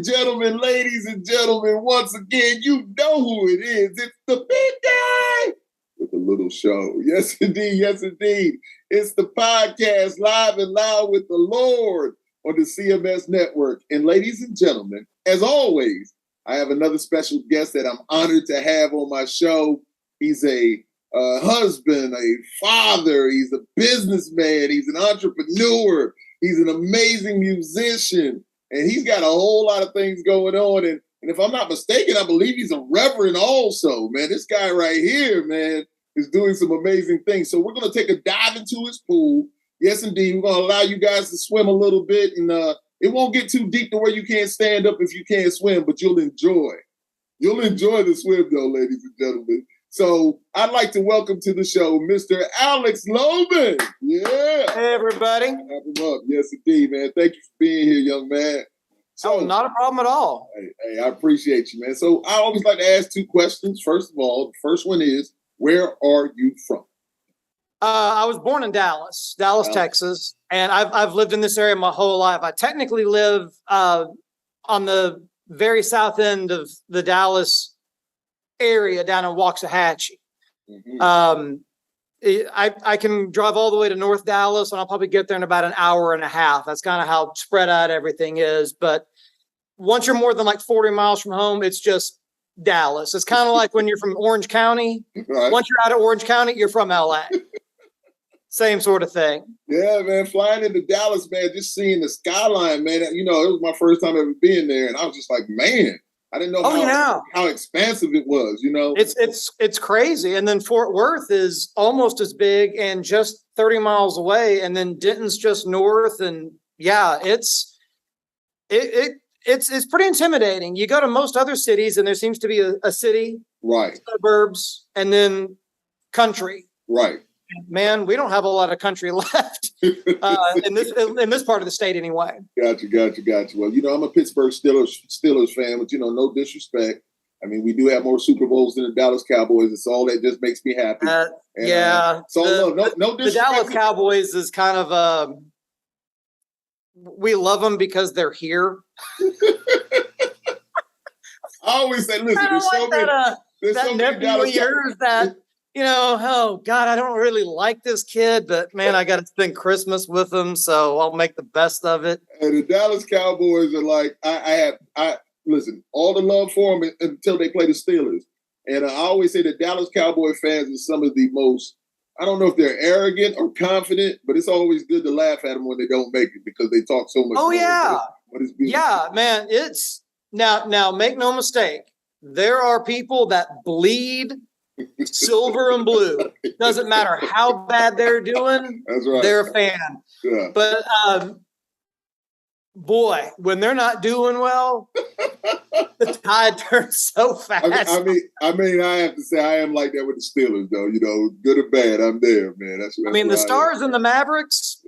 ladies and gentlemen, once again, you know who it is. It's the big guy with a little show. Yes, indeed. Yes, indeed. It's the podcast Live and Loud with the Lord on the CMS Network. And ladies and gentlemen, as always, I have another special guest that I'm honored to have on my show. He's a husband, a father. He's a businessman. He's an entrepreneur. He's an amazing musician. And he's got a whole lot of things going on. And if I'm not mistaken, I believe he's a reverend also, man. This guy right here, man, is doing some amazing things. So we're going to take a dive into his pool. Yes, indeed. We're going to allow you guys to swim a little bit. And it won't get too deep to where you can't stand up if you can't swim, but you'll enjoy. You'll enjoy the swim, though, ladies and gentlemen. So I'd like to welcome to the show Mr. Alex Lohmann. Yeah. Hey, everybody. Wrap him up. Yes, indeed, man. Thank you for being here, young man. So, not a problem at all. Hey, I appreciate you, man. So I always like to ask two questions. First of all, the first one is, where are you from? I was born in Dallas, Texas, and I've lived in this area my whole life. I technically live on the very south end of the Dallas area down in Waxahachie. Mm-hmm. I can drive all the way to North Dallas, and I'll probably get there in about an hour and a half. That's kind of how spread out everything is. But once you're more than like 40 miles from home, it's just Dallas. It's kind of like when you're from Orange County. Right. Once you're out of Orange County, you're from LA. Same sort of thing. Yeah, man. Flying into Dallas, man, just seeing the skyline, man. You know, it was my first time ever being there, and I was just like, man, I didn't know how expansive it was, you know? It's crazy. And then Fort Worth is almost as big and just 30 miles away. And then Denton's just north. And yeah, it's pretty intimidating. You go to most other cities and there seems to be a city, right, suburbs, and then country. Right. Man, we don't have a lot of country left in this part of the state anyway. Gotcha. Well, you know, I'm a Pittsburgh Steelers fan, but, you know, no disrespect. I mean, we do have more Super Bowls than the Dallas Cowboys. It's all that just makes me happy. No disrespect. The Dallas Cowboys is kind of we love them because they're here. I always say, listen, there's so many Dallas Cowboys that. You know, oh God, I don't really like this kid, but man, I got to spend Christmas with him, so I'll make the best of it. And the Dallas Cowboys are like, I listen, all the love for them until they play the Steelers. And I always say the Dallas Cowboy fans are some of the most, I don't know if they're arrogant or confident, but it's always good to laugh at them when they don't make it because they talk so much. Oh yeah, yeah, man. It's now. Make no mistake, there are people that bleed silver and blue. Doesn't matter how bad they're doing. That's right. They're a fan. Yeah. But boy, when they're not doing well, the tide turns so fast. I mean, I have to say I am like that with the Steelers, though. You know, good or bad, I'm there, man. That's the Stars and the Mavericks.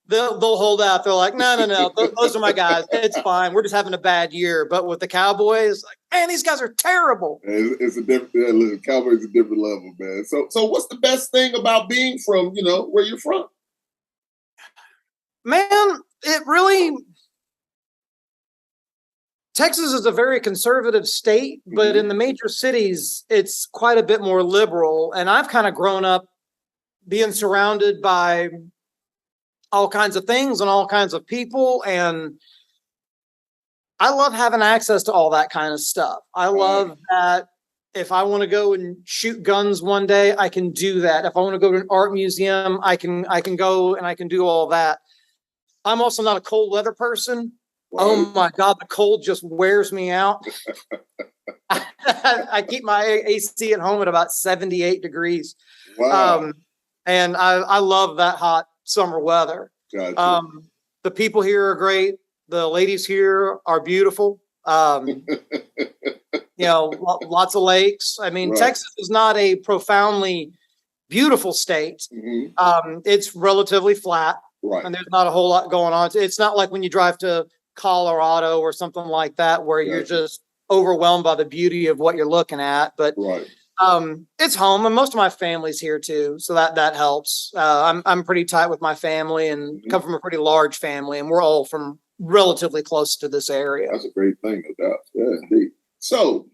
They'll hold out. They're like, no. Those are my guys. It's fine. We're just having a bad year. But with the Cowboys, like, man, these guys are terrible. It's a different. Listen, Cowboys is a different level, man. So what's the best thing about being from, you know, where you're from? Man, Texas is a very conservative state, but in the major cities, it's quite a bit more liberal. And I've kind of grown up being surrounded by all kinds of things and all kinds of people. And I love having access to all that kind of stuff. I love that if I want to go and shoot guns one day, I can do that. If I want to go to an art museum, I can go and I can do all that. I'm also not a cold weather person. Right. Oh my God, the cold just wears me out. I keep my AC at home at about 78 degrees. Wow. And I love that hot summer weather. Gotcha. The people here are great. The ladies here are beautiful. You know, lots of lakes. I mean, right. Texas is not a profoundly beautiful state. Mm-hmm. It's relatively flat, right. And there's not a whole lot going on. It's not like when you drive to Colorado or something like that, where you're just overwhelmed by the beauty of what you're looking at. But right. It's home, and most of my family's here too, so that helps. I'm pretty tight with my family, and come from a pretty large family, and we're all from relatively close to this area. That's a great thing, no doubt. Yeah, indeed. So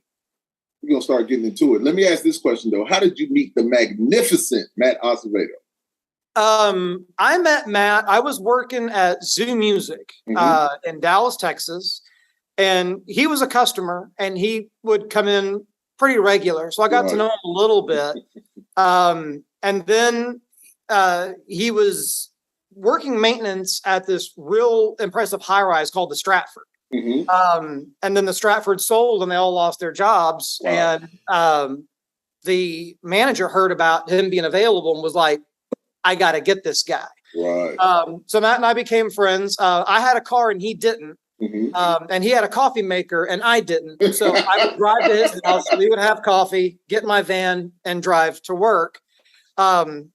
we're going to start getting into it. Let me ask this question, though. How did you meet the magnificent Matt Acevedo? I met Matt. I was working at Zoo Music in Dallas, Texas, and he was a customer, and he would come in pretty regular. So I got to know him a little bit. And then he was working maintenance at this real impressive high-rise called the Stratford. And then the Stratford sold, and they all lost their jobs. Wow. And the manager heard about him being available and was like, I got to get this guy. Right. So Matt and I became friends. I had a car and he didn't. And he had a coffee maker and I didn't. So I would drive to his house. We would have coffee, get in my van, and drive to work. And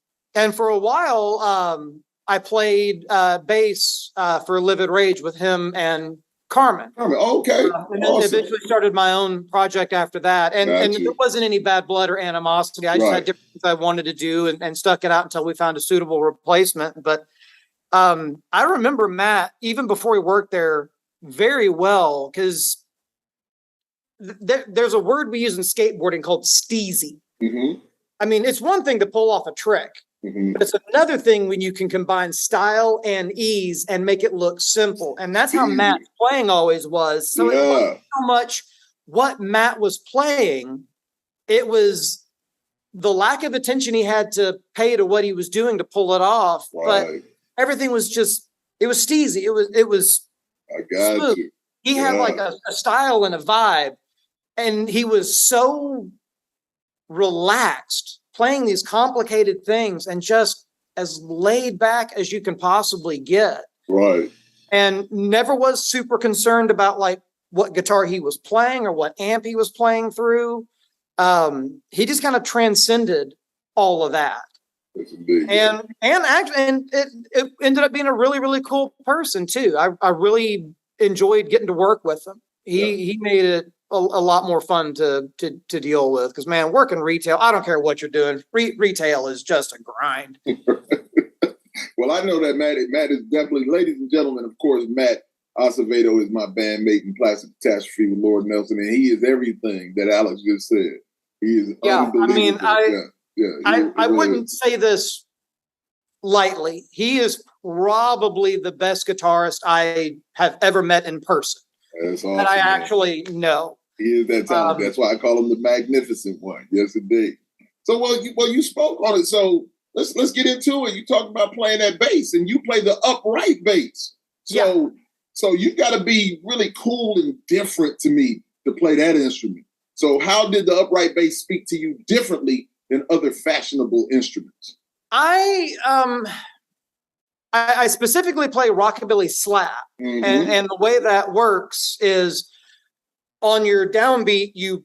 for a while, I played bass for Livid Rage with him and Carmen. Okay. And then awesome. eventually started my own project after that. And there wasn't any bad blood or animosity. I just had different things I wanted to do and stuck it out until we found a suitable replacement. But I remember Matt, even before he worked there, very well, because there's a word we use in skateboarding called steezy. I mean, it's one thing to pull off a trick. But it's another thing when you can combine style and ease and make it look simple. And that's how Matt's playing always was. So it wasn't so much what Matt was playing. It was the lack of attention he had to pay to what he was doing to pull it off. But everything was just, it was steezy. It was I got smooth. you. He had like a style and a vibe. And he was so relaxed, playing these complicated things and just as laid back as you can possibly get. Right. And never was super concerned about like what guitar he was playing or what amp he was playing through. He just kind of transcended all of that. That's indeed. And it ended up being a really, really cool person too. I really enjoyed getting to work with him. He made it a lot more fun to deal with, because man, working retail, I don't care what you're doing, retail is just a grind. Well, I know that Matt is definitely, ladies and gentlemen, of course, Matt Acevedo is my bandmate in Plastic Catastrophe with Lord Nelson, and he is everything that Alex just said. He is unbelievable. I mean, I wouldn't say this lightly. He is probably the best guitarist I have ever met in person. That's awesome. That I actually know. He is that talented. That's why I call him the magnificent one. Yes, indeed. So, you spoke on it. So let's get into it. You talked about playing that bass, and you play the upright bass. So you got to be really cool and different to me to play that instrument. So how did the upright bass speak to you differently than other fashionable instruments? I specifically play rockabilly slap. And the way that works is on your downbeat, you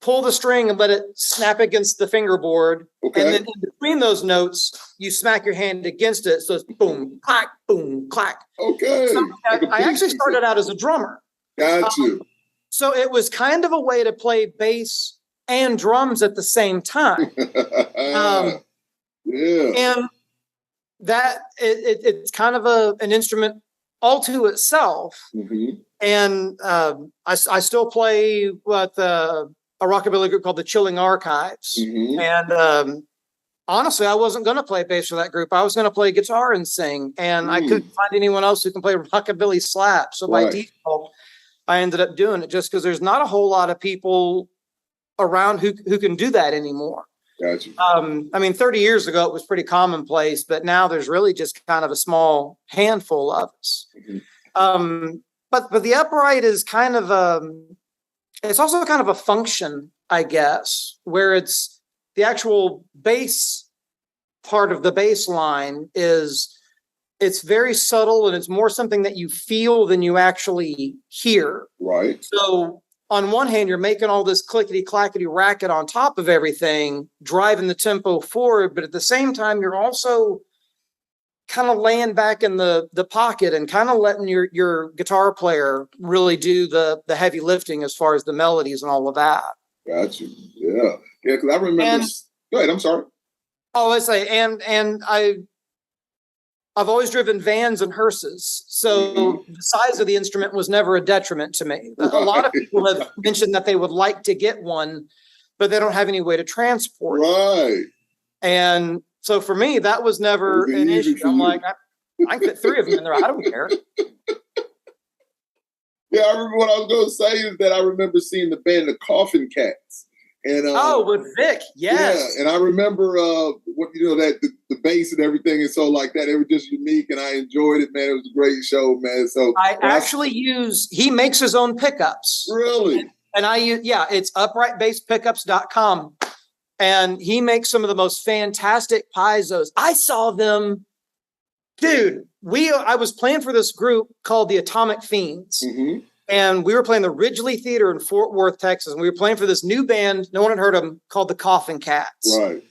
pull the string and let it snap against the fingerboard. Okay. And then in between those notes, you smack your hand against it. So it's boom, clack, boom, clack. Okay. So I actually started out as a drummer. Got you. So it was kind of a way to play bass and drums at the same time. And that it's kind of an instrument all to itself. And I still play with a rockabilly group called the Chilling Archives. And honestly, I wasn't going to play bass for that group. I was going to play guitar and sing, and I couldn't find anyone else who can play rockabilly slap. So by default, I ended up doing it just because there's not a whole lot of people around who can do that anymore. Gotcha. I mean, 30 years ago, it was pretty commonplace, but now there's really just kind of a small handful of us. But the upright is kind of it's also kind of a function, I guess, where it's the actual bass part of the bass line it's very subtle, and it's more something that you feel than you actually hear. Right. So on one hand, you're making all this clickety-clackety racket on top of everything, driving the tempo forward, but at the same time, you're also kind of laying back in the pocket and kind of letting your guitar player really do the heavy lifting as far as the melodies and all of that. Gotcha. Yeah, because I remember. Go ahead. I'm sorry. Oh, I say, and I've always driven vans and hearses, so the size of the instrument was never a detriment to me. A lot of people have mentioned that they would like to get one, but they don't have any way to transport it. Right. And so for me, that was never an issue. I'm like, I can fit 3 of them in there. I don't care. Yeah, I remember what I was going to say is that I remember seeing the band, the Coffin Cats. And, with Vic, yes. Yeah, and I remember that the bass and everything and so like that. It was just unique, and I enjoyed it, man. It was a great show, man. So he makes his own pickups. Really? And it's uprightbasspickups.com. And he makes some of the most fantastic piezo's. I saw them, dude. I was playing for this group called the Atomic Fiends. Mm-hmm. And we were playing the Ridgely Theater in Fort Worth, Texas. And we were playing for this new band. No one had heard of them, called the Coffin Cats. Right.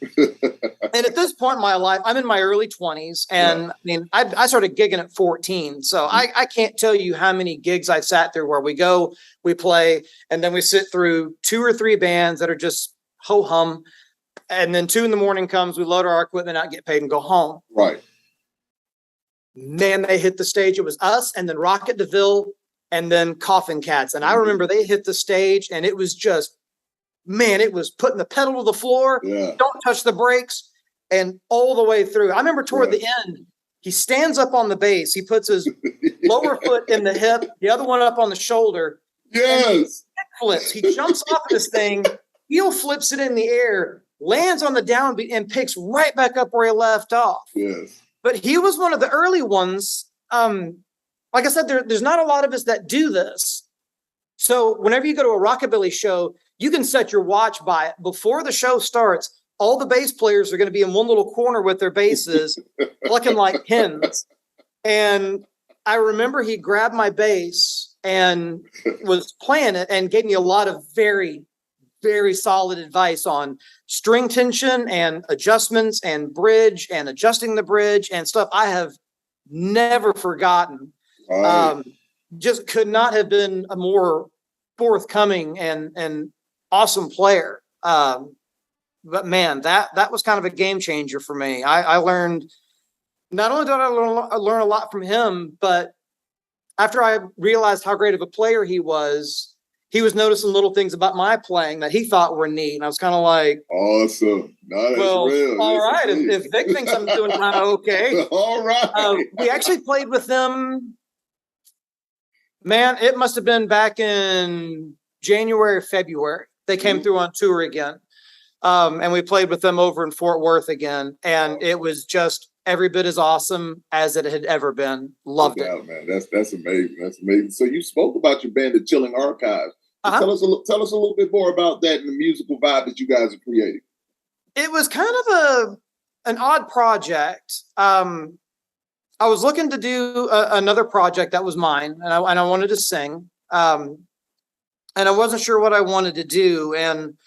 And at this point in my life, I'm in my early 20s. And I mean, I started gigging at 14. So I can't tell you how many gigs I've sat through where we go, we play, and then we sit through 2 or 3 bands that are just ho-hum. And then 2 a.m. comes, we load our equipment out, get paid, and go home. Right. Man, they hit the stage. It was us and then Rocket DeVille and then Coffin Cats. And I remember they hit the stage and it was just, man, it was putting the pedal to the floor. Yeah. Don't touch the brakes. And all the way through. I remember toward the end, he stands up on the bass. He puts his lower foot in the hip, the other one up on the shoulder. Yes. Flips. He jumps off this thing, heel flips it in the air, lands on the downbeat, and picks right back up where he left off. Yes. But he was one of the early ones. Like I said, there's not a lot of us that do this. So whenever you go to a rockabilly show, you can set your watch by it. Before the show starts, all the bass players are going to be in one little corner with their basses, looking like pins. And I remember he grabbed my bass and was playing it and gave me a lot of very, very solid advice on string tension and adjustments and bridge and adjusting the bridge and stuff I have never forgotten. Just could not have been a more forthcoming and awesome player. But man, that was kind of a game changer for me. I learned, not only did I learn a lot from him, but after I realized how great of a player he was noticing little things about my playing that he thought were neat. And I was kind of like, awesome. No, that's real. All right. If Vic thinks I'm doing kind of okay. All right. We actually played with them. Man, it must have been back in January or February. They came through on tour again. And we played with them over in Fort Worth again. And it was just every bit as awesome as it had ever been. Loved it. Man. That's amazing. That's amazing. So you spoke about your band, The Chilling Archives. Tell us a little bit more about that and the musical vibe that you guys are creating. It was kind of an odd project. I was looking to do another project that was mine, and I wanted to sing. And I wasn't sure what I wanted to do. And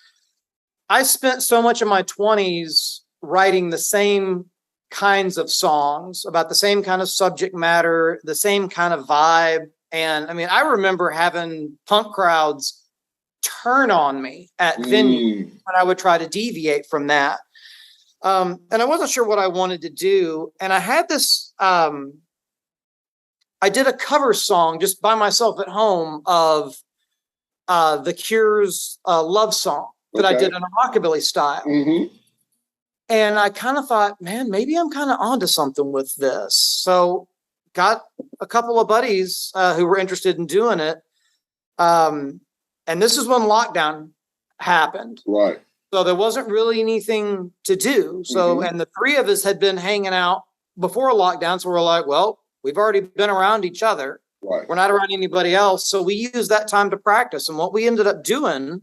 I spent so much of my 20s writing the same kinds of songs about the same kind of subject matter, the same kind of vibe. And I mean, I remember having punk crowds turn on me at venues when I would try to deviate from that. And I wasn't sure what I wanted to do. And I had this, I did a cover song just by myself at home of The Cure's Love Song that I did in a rockabilly style. Mm-hmm. And I kind of thought, man, maybe I'm kind of onto something with this. So got a couple of buddies who were interested in doing it. And this is when lockdown happened. Right. So there wasn't really anything to do. So, and the 3 of us had been hanging out before lockdown. So we're like, well, we've already been around each other. Right. We're not around anybody else. So we used that time to practice. And what we ended up doing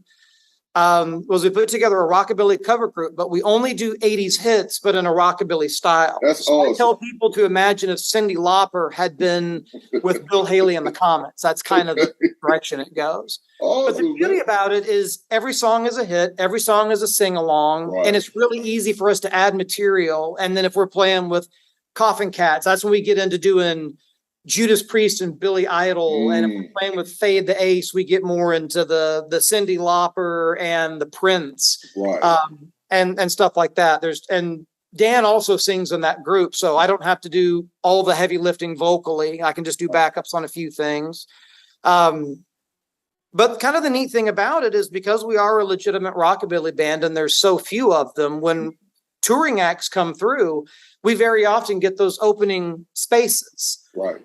was we put together a rockabilly cover group, but we only do 80s hits, but in a rockabilly style. That's so awesome. I tell people to imagine if Cyndi Lauper had been with Bill Haley and the Comets. That's kind of the direction it goes. Awesome, but the beauty about it is every song is a hit, every song is a sing-along, and it's really easy for us to add material. And then if we're playing with Coffin Cats, that's when we get into doing Judas Priest and Billy Idol. And if we're playing with Fade the Ace, we get more into the Cyndi Lauper and the Prince, and stuff like that. And Dan also sings in that group, so I don't have to do all the heavy lifting vocally. I can just do backups on a few things. But kind of the neat thing about it is because we are a legitimate rockabilly band and there's so few of them, when touring acts come through, we very often get those opening spaces. Right.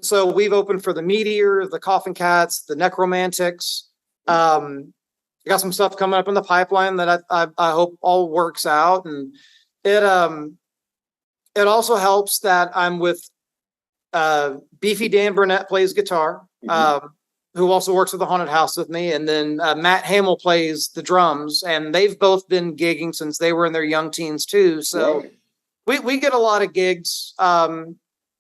So we've opened for the Meteor, the Coffin Cats, the Necromantics. I got some stuff coming up in the pipeline that I hope all works out. And it also helps that I'm with Beefy Dan Burnett plays guitar, who also works at the Haunted House with me. And then Matt Hamill plays the drums, and they've both been gigging since they were in their young teens too. So we get a lot of gigs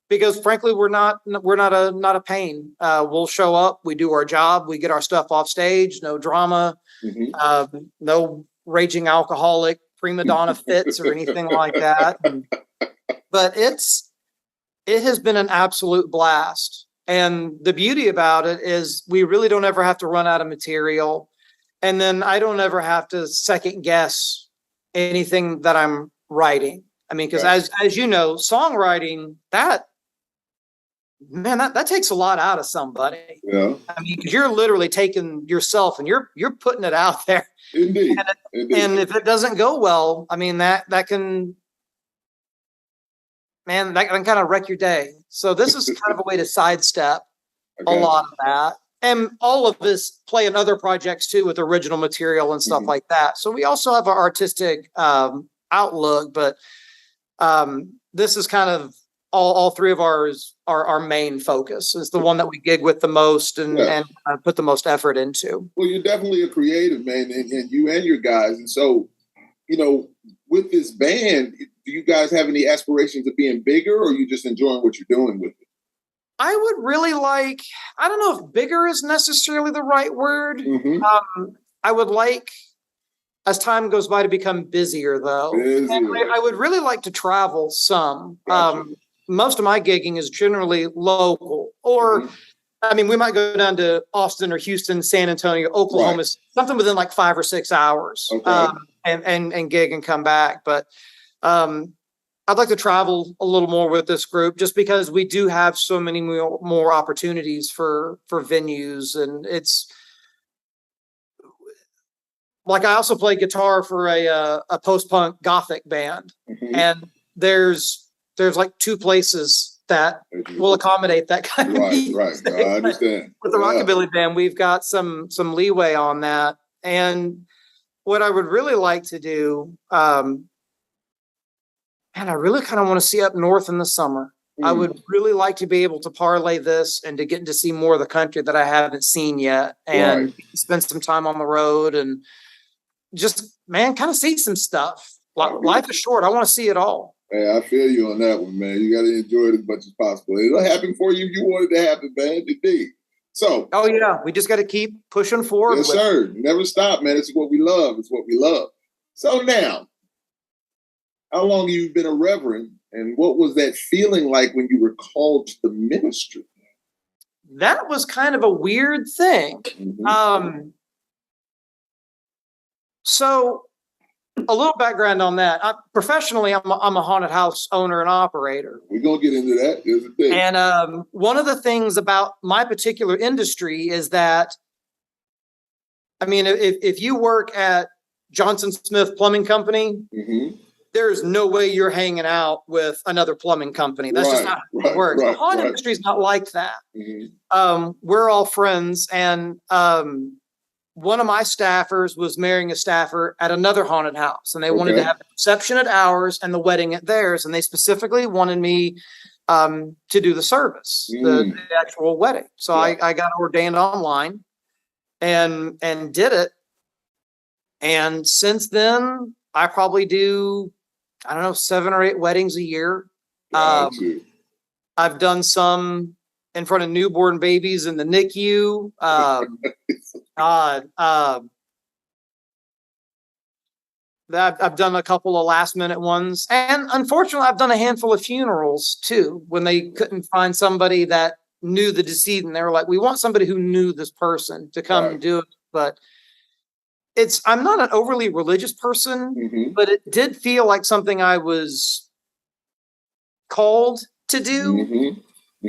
because frankly, we're not a pain. We'll show up, we do our job, we get our stuff off stage, no drama, no raging alcoholic prima donna fits or anything like that. But it has been an absolute blast. And the beauty about it is we really don't ever have to run out of material. And then I don't ever have to second guess anything that I'm writing. I mean, because as you know, songwriting, that takes a lot out of somebody. Yeah. I mean, because you're literally taking yourself and you're putting it out there. Indeed. And if it doesn't go well, I mean, that can kind of wreck your day. So this is kind of a way to sidestep a lot of that. And all of us play in other projects too with original material and stuff like that. So we also have our artistic outlook, but this is kind of all three of ours are our main focus. Is the one that we gig with the most and put the most effort into. Well, you're definitely a creative, man, and you and your guys. And so, with this band, do you guys have any aspirations of being bigger, or are you just enjoying what you're doing with it? I would really like, I don't know if bigger is necessarily the right word. I would like, as time goes by, to become busier, though. And I would really like to travel some. Gotcha. Most of my gigging is generally local, or I mean, we might go down to Austin or Houston, San Antonio, Oklahoma, something within like 5 or 6 hours, and gig and come back. But I'd like to travel a little more with this group, just because we do have so many more opportunities for venues, and it's like I also play guitar for a post-punk gothic band, and there's like 2 places that will accommodate that kind of music. Right. No, I understand. With the rockabilly band, we've got some leeway on that. And what I would really like to do, and I really kind of want to see up north in the summer. I would really like to be able to parlay this and to get to see more of the country that I haven't seen yet, and spend some time on the road and just, kind of see some stuff. Life is short. I want to see it all. Hey, I feel you on that one, man. You got to enjoy it as much as possible. It'll happen for you if you want it to happen, man. Indeed. So. Oh, yeah. We just got to keep pushing forward. Yes, sir. Never stop, man. It's what we love. It's what we love. So now, how long have you been a reverend, and what was that feeling like when you were called to the ministry? That was kind of a weird thing. So a little background on that. Professionally, I'm a haunted house owner and operator. We're going to get into that. There's a thing. And one of the things about my particular industry is that, I mean, if you work at Johnson Smith Plumbing Company, there's no way you're hanging out with another plumbing company. That's just not how it works. The haunted industry is not like that. We're all friends. And one of my staffers was marrying a staffer at another haunted house, and they wanted to have the reception at ours and the wedding at theirs. And they specifically wanted me to do the service, the actual wedding. So I got ordained online and did it. And since then, I probably do, 7 or 8 weddings a year. I've done some in front of newborn babies in the NICU. I've done a couple of last minute ones, and unfortunately I've done a handful of funerals too, when they couldn't find somebody that knew the decedent. They were like, we want somebody who knew this person to come and do it. But I'm not an overly religious person, but it did feel like something I was called to do.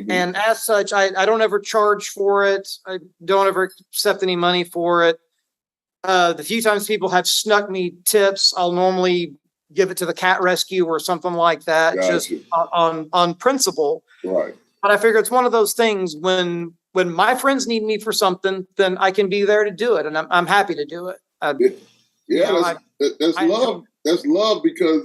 And as such, I don't ever charge for it. I don't ever accept any money for it. The few times people have snuck me tips, I'll normally give it to the cat rescue or something like that, just on principle. Right. But I figure it's one of those things when my friends need me for something, then I can be there to do it, and I'm happy to do it. That's love. That's love because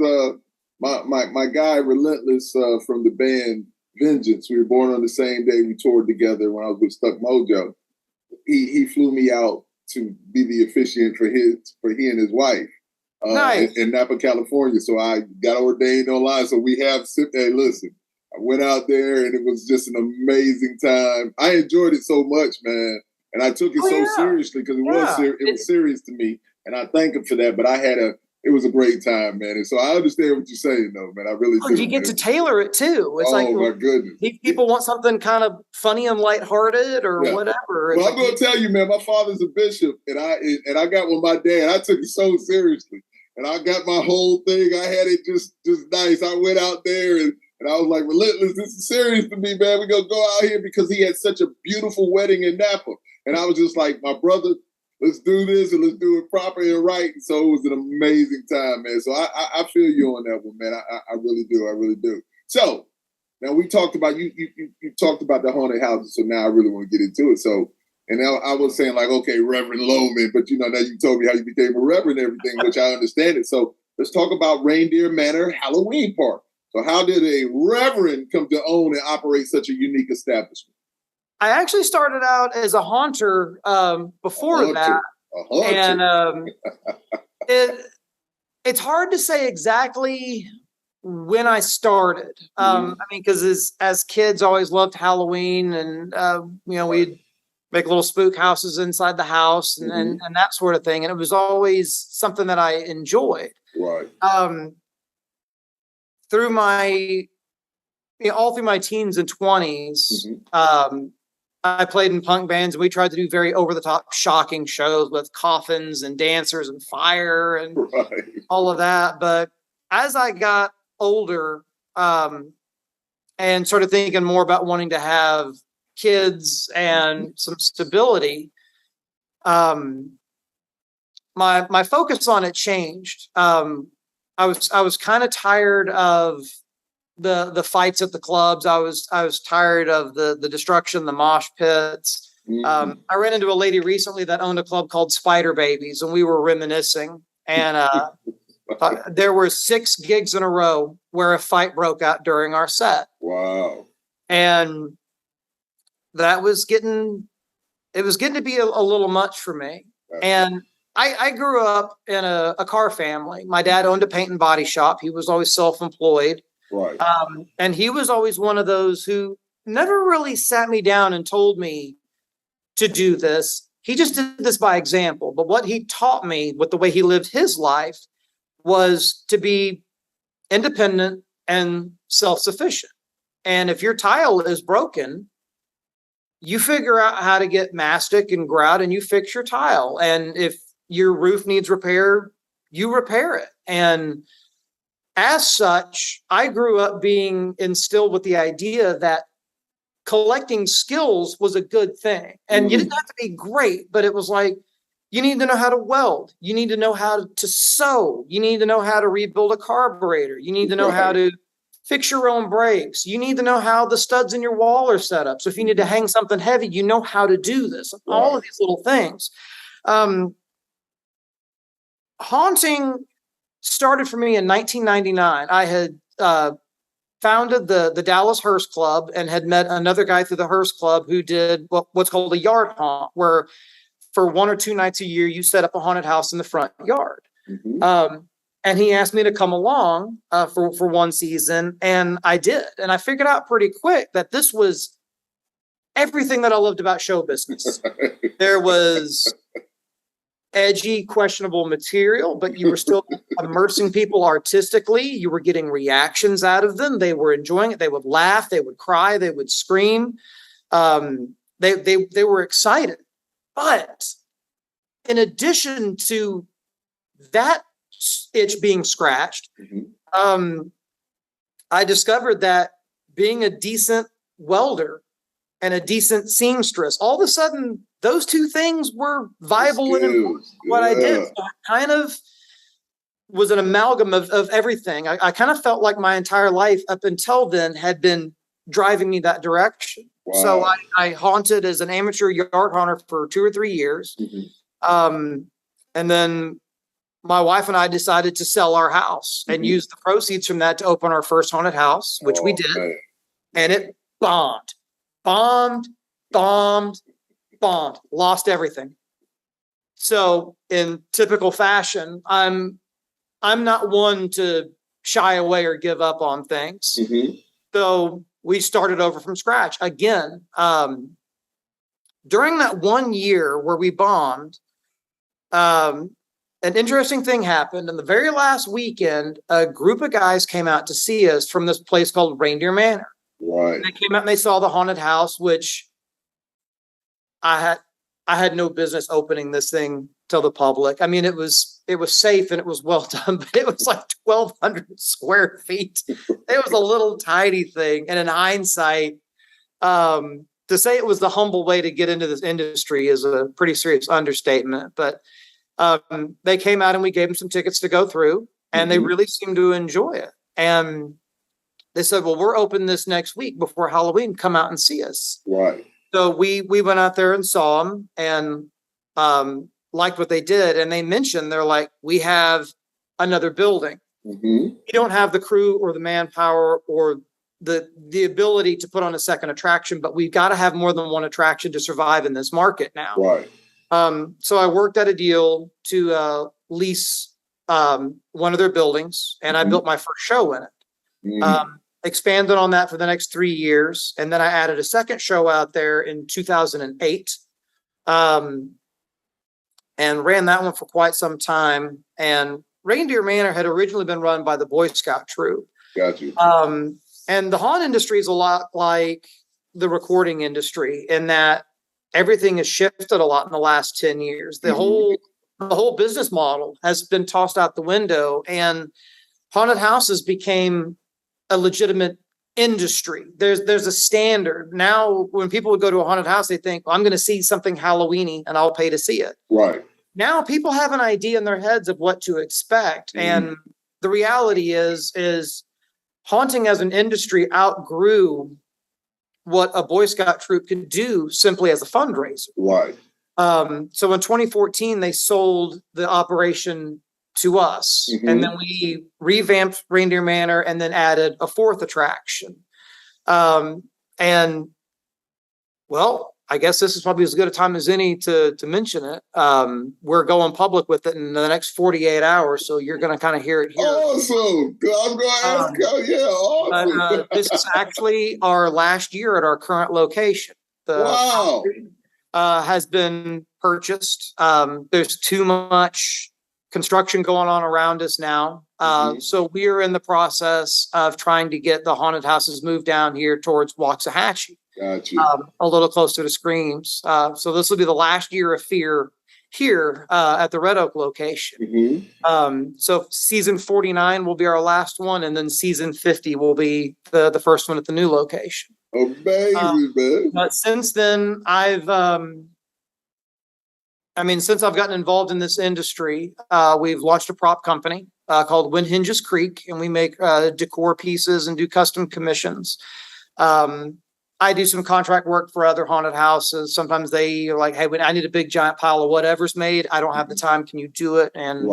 my guy Relentless from the band Vengeance. We were born on the same day. We toured together when I was with Stuck Mojo. He flew me out to be the officiant for he and his wife in Napa, California. So I got ordained online. So we have listen. I went out there and it was just an amazing time. I enjoyed it so much, man, and I took it seriously because it was serious to me, and I thank him for that. But it was a great time, man. And so I understand what you're saying, though, man. I really do. You get to tailor it too. It's my goodness. People want something kind of funny and lighthearted or whatever. Well, I'm going to tell you, man. My father's a bishop, and I got with my dad. I took it so seriously, and I got my whole thing. I had it just nice. I went out there and I was like, Relentless, this is serious to me, man. We're going to go out here because he had such a beautiful wedding in Napa. And I was just like, my brother, let's do this and let's do it proper and right. And so it was an amazing time, man. So I feel you on that one, man. I really do. I really do. So now we talked about, you talked about the haunted houses. So now I really want to get into it. So, and now I was saying like, okay, Reverend Lohmann, but now you told me how you became a reverend and everything, which I understand it. So let's talk about Reindeer Manor Halloween Park. So how did a reverend come to own and operate such a unique establishment? I actually started out as a haunter before that. And it's hard to say exactly when I started. I mean, because as kids, always loved Halloween, and we'd make little spook houses inside the house and that sort of thing. And it was always something that I enjoyed. Right. Through my, all through my teens and 20s, I played in punk bands, and we tried to do very over-the-top, shocking shows with coffins and dancers and fire and all of that. But as I got older and started thinking more about wanting to have kids and some stability, my focus on it changed. I was kind of tired of the fights at the clubs. I was tired of the destruction, the mosh pits. I ran into a lady recently that owned a club called Spider Babies, and we were reminiscing. And there were 6 gigs in a row where a fight broke out during our set. Wow! And that was getting to be a little much for me. And I grew up in a car family. My dad owned a paint and body shop. He was always self-employed. Right. And he was always one of those who never really sat me down and told me to do this. He just did this by example. But what he taught me with the way he lived his life was to be independent and self-sufficient. And if your tile is broken, you figure out how to get mastic and grout and you fix your tile. And if your roof needs repair, you repair it. And as such, I grew up being instilled with the idea that collecting skills was a good thing. And you didn't have to be great, but it was like, you need to know how to weld. You need to know how to sew. You need to know how to rebuild a carburetor. You need to know how to fix your own brakes. You need to know how the studs in your wall are set up. So if you need to hang something heavy, you know how to do this. All of these little things. Haunting started for me in 1999. I had founded the Dallas Hearst Club and had met another guy through the Hearst Club who did what's called a yard haunt, where for 1 or 2 nights a year, you set up a haunted house in the front yard. And he asked me to come along for one season, and I did. And I figured out pretty quick that this was everything that I loved about show business. There was edgy, questionable material, but you were still immersing people artistically. You were getting reactions out of them. They were enjoying it. They would laugh. They would cry. They would scream. They were excited. But in addition to that itch being scratched, I discovered that being a decent welder and a decent seamstress, all of a sudden, those two things were viable and important in what I did. So I kind of was an amalgam of everything. I kind of felt like my entire life up until then had been driving me that direction. Wow. So I haunted as an amateur yard haunter for 2 or 3 years. And then my wife and I decided to sell our house and use the proceeds from that to open our first haunted house, which we did. Man. And it bombed, lost everything. So in typical fashion, I'm not one to shy away or give up on things. So we started over from scratch again. During that 1 year where we bombed, an interesting thing happened. And the very last weekend, a group of guys came out to see us from this place called Reindeer Manor. Right. And they came out and they saw the haunted house, which I had no business opening this thing to the public. I mean, it was safe and it was well done, but it was like 1,200 square feet. It was a little tiny thing. And in hindsight, to say it was the humble way to get into this industry is a pretty serious understatement. But they came out and we gave them some tickets to go through, and they really seemed to enjoy it. And they said, well, we're open this next week before Halloween. Come out and see us. Right. So we went out there and saw them and liked what they did. And they mentioned, they're like, we have another building. You don't have the crew or the manpower or the ability to put on a second attraction, but we've got to have more than one attraction to survive in this market now. Right. So I worked out a deal to lease one of their buildings, and I built my first show in it. Expanded on that for the next 3 years, and then I added a second show out there in 2008, and ran that one for quite some time. And Reindeer Manor had originally been run by the Boy Scout troop. Got you. And the haunt industry is a lot like the recording industry in that everything has shifted a lot in the last 10 years. The whole business model has been tossed out the window, and haunted houses became a legitimate industry. There's a standard. Now, when people would go to a haunted house, they think, well, I'm going to see something Halloweeny and I'll pay to see it. Right. Now people have an idea in their heads of what to expect. And the reality is haunting as an industry outgrew what a Boy Scout troop could do simply as a fundraiser. Right. So in 2014, they sold the operation to us, and then we revamped Reindeer Manor and then added a fourth attraction. And well, I guess this is probably as good a time as any to mention it. We're going public with it in the next 48 hours, so you're going to kind of hear it here. Awesome. I'm going to ask you. Yeah, awesome. This is actually our last year at our current location. Wow. Has been purchased. There's too much construction going on around us now. So we're in the process of trying to get the haunted houses moved down here towards Waxahachie. Gotcha. A little closer to Screams. So this will be the last year of Fear here at the Red Oak location. So season 49 will be our last one, and then season 50 will be the first one at the new location. Amazing, man. But since then, since I've gotten involved in this industry, we've launched a prop company called Wind Hinges Creek, and we make decor pieces and do custom commissions. I do some contract work for other haunted houses. Sometimes they are like, hey, I need a big giant pile of whatever's made. I don't have the time. Can you do it? And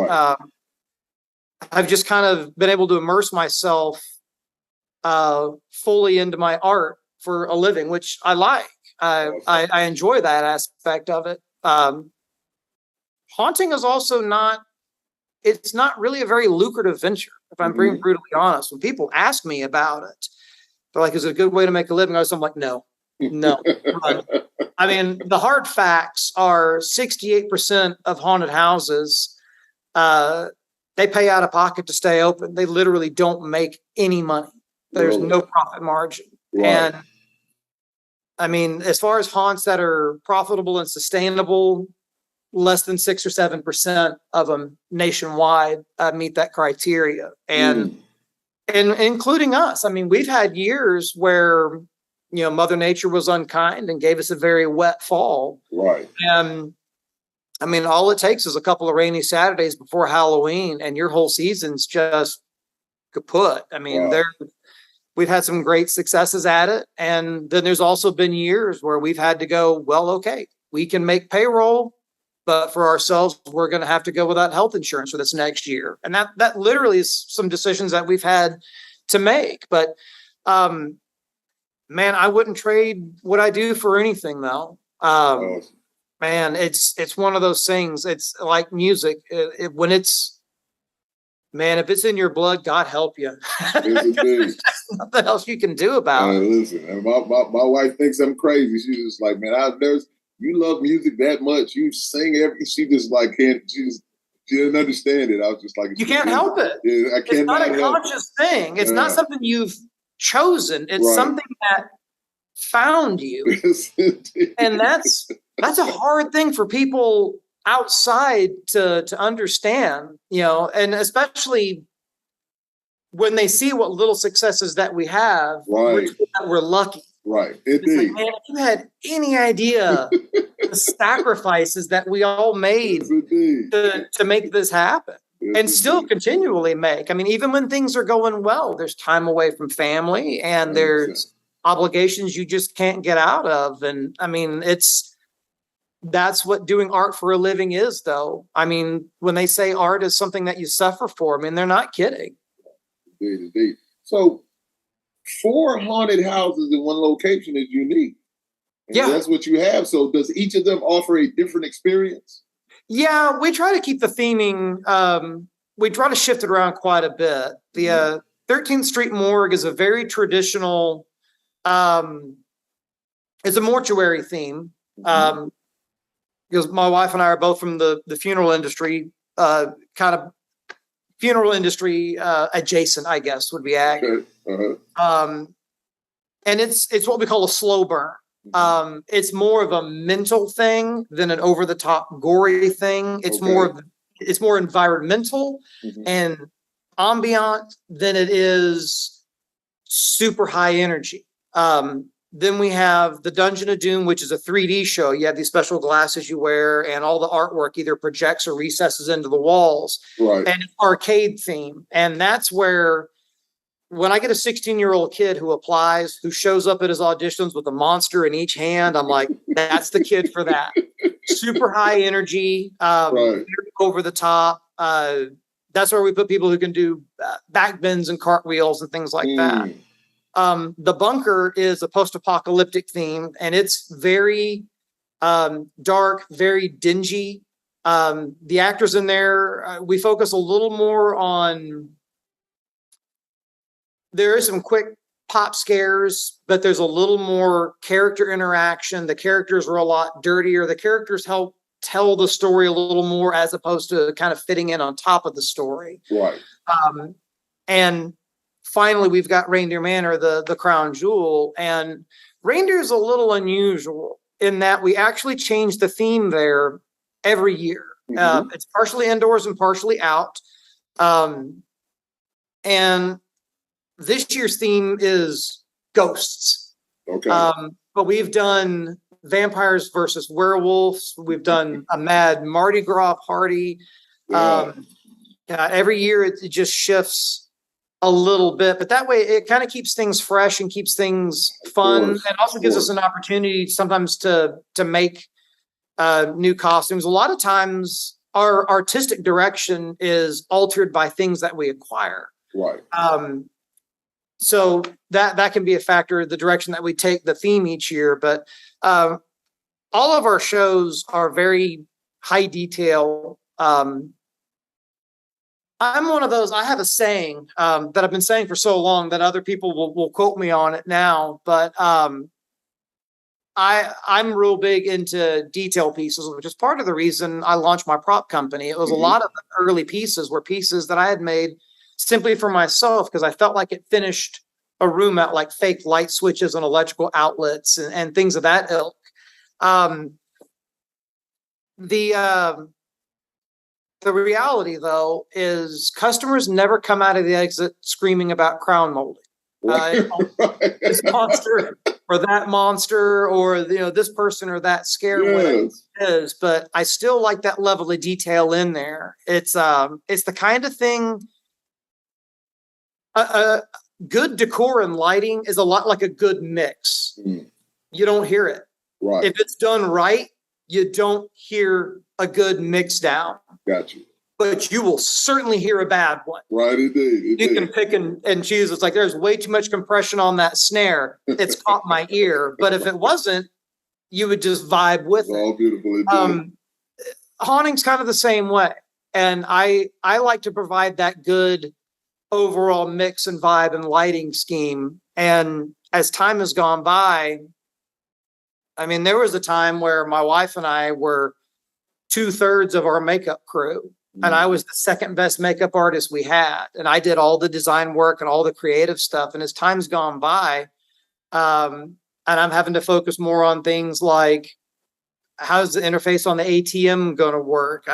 I've just kind of been able to immerse myself fully into my art for a living, which I like. I enjoy that aspect of it. Haunting is also it's not really a very lucrative venture, if I'm being brutally honest. When people ask me about it, they're like, is it a good way to make a living? I'm like, no. I mean, the hard facts are 68% of haunted houses, they pay out of pocket to stay open. They literally don't make any money. There's no profit margin. Right. And I mean, as far as haunts that are profitable and sustainable, less than 6 or 7% of them nationwide meet that criteria. And including us. I mean, we've had years where, Mother Nature was unkind and gave us a very wet fall. Right. And I mean, all it takes is a couple of rainy Saturdays before Halloween and your whole season's just kaput. I mean, we've had some great successes at it. And then there's also been years where we've had to go, well, okay, we can make payroll, but for ourselves, we're going to have to go without health insurance for this next year. And that literally is some decisions that we've had to make. But, man, I wouldn't trade what I do for anything, though. Man, it's one of those things. It's like music. When it's, man, if it's in your blood, God help you. There's nothing else you can do about it. Listen, my wife thinks I'm crazy. She's just like, man, you love music that much. You sing she just like she didn't understand it. I was just like, you can't help it. Yeah, I can't. It's not a conscious thing. It's not something you've chosen. It's something that found you. And that's a hard thing for people outside to understand, and especially when they see what little successes that we have, we're lucky. Right. It's like, man, if you had any idea the sacrifices that we all made to make this happen and still continually make. I mean, even when things are going well, there's time away from family and there's obligations you just can't get out of. And I mean, that's what doing art for a living is, though. I mean, when they say art is something that you suffer for, I mean, they're not kidding. Indeed. So 4 haunted houses in one location is unique. And that's what you have. So does each of them offer a different experience? Yeah, we try to keep the theming. We try to shift it around quite a bit. The 13th Street Morgue is a very traditional, it's a mortuary theme. Because my wife and I are both from the funeral industry, kind of funeral industry adjacent, I guess, would be accurate. And it's what we call a slow burn. It's more of a mental thing than an over the top gory thing. It's more environmental and ambient than it is super high energy. Then we have the Dungeon of Doom, which is a 3D show. You have these special glasses you wear, and all the artwork either projects or recesses into the walls. Right. And it's arcade theme. And that's where, when I get a 16-year-old kid who applies, who shows up at his auditions with a monster in each hand, I'm like, that's the kid for that. Super high energy, very over the top. That's where we put people who can do back bends and cartwheels and things like that. The Bunker is a post-apocalyptic theme, and it's very dark, very dingy. The actors in there, we focus a little more on, there is some quick pop scares, but there's a little more character interaction. The characters are a lot dirtier. The characters help tell the story a little more as opposed to kind of fitting in on top of the story. Right. And finally, we've got Reindeer Manor, the crown jewel. And Reindeer is a little unusual in that we actually change the theme there every year. It's partially indoors and partially out. And this year's theme is ghosts. Okay. But we've done vampires versus werewolves. We've done a mad Mardi Gras party. Every year it just shifts a little bit, but that way it kind of keeps things fresh and keeps things fun, and also gives us an opportunity sometimes to make new costumes. A lot of times our artistic direction is altered by things that we acquire. Right. So that can be a factor, the direction that we take the theme each year. But all of our shows are very high detail. I'm one of those, I have a saying that I've been saying for so long that other people will quote me on it now, but I'm real big into detail pieces, which is part of the reason I launched my prop company. It was a lot of the early pieces were pieces that I had made simply for myself because I felt like it finished a room out, like fake light switches and electrical outlets and things of that ilk. The reality, though, is customers never come out of the exit screaming about crown molding. This monster or that monster, or this person or that scare, whatever it is. But I still like that level of detail in there. It's the kind of thing. Good decor and lighting is a lot like a good mix. You don't hear it. Right. If it's done right, you don't hear a good mix down. Got you. But you will certainly hear a bad one. Right, indeed. You can pick and choose. It's like there's way too much compression on that snare. It's caught my ear. But if it wasn't, you would just vibe with it. All beautiful indeed. Haunting's kind of the same way. And I like to provide that good overall mix and vibe and lighting scheme. And as time has gone by, I mean, there was a time where my wife and I were 2/3 of our makeup crew. And I was the second best makeup artist we had. And I did all the design work and all the creative stuff. And as time's gone by, and I'm having to focus more on things like, how's the interface on the ATM going to work?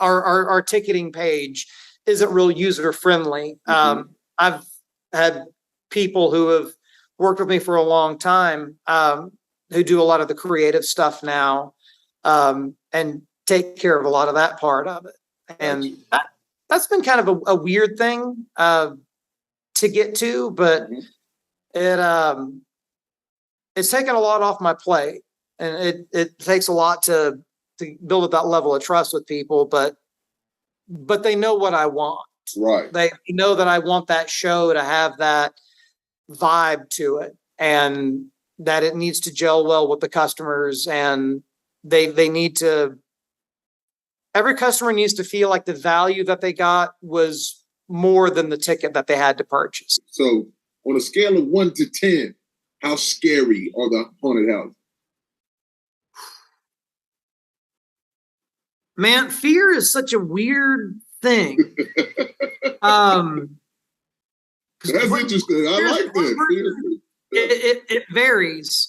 Our ticketing page isn't real user friendly. I've had people who have worked with me for a long time, who do a lot of the creative stuff now, and take care of a lot of that part of it. And that's been kind of a weird thing to get to, but it's taken a lot off my plate, and it takes a lot to build up that level of trust with people, but they know what I want. Right. They know that I want that show to have that vibe to it, and that it needs to gel well with the customers, and they need to, every customer needs to feel like the value that they got was more than the ticket that they had to purchase. So on a scale of 1 to 10, how scary are the haunted houses? Man, fear is such a weird thing. That's interesting. I like that. It varies.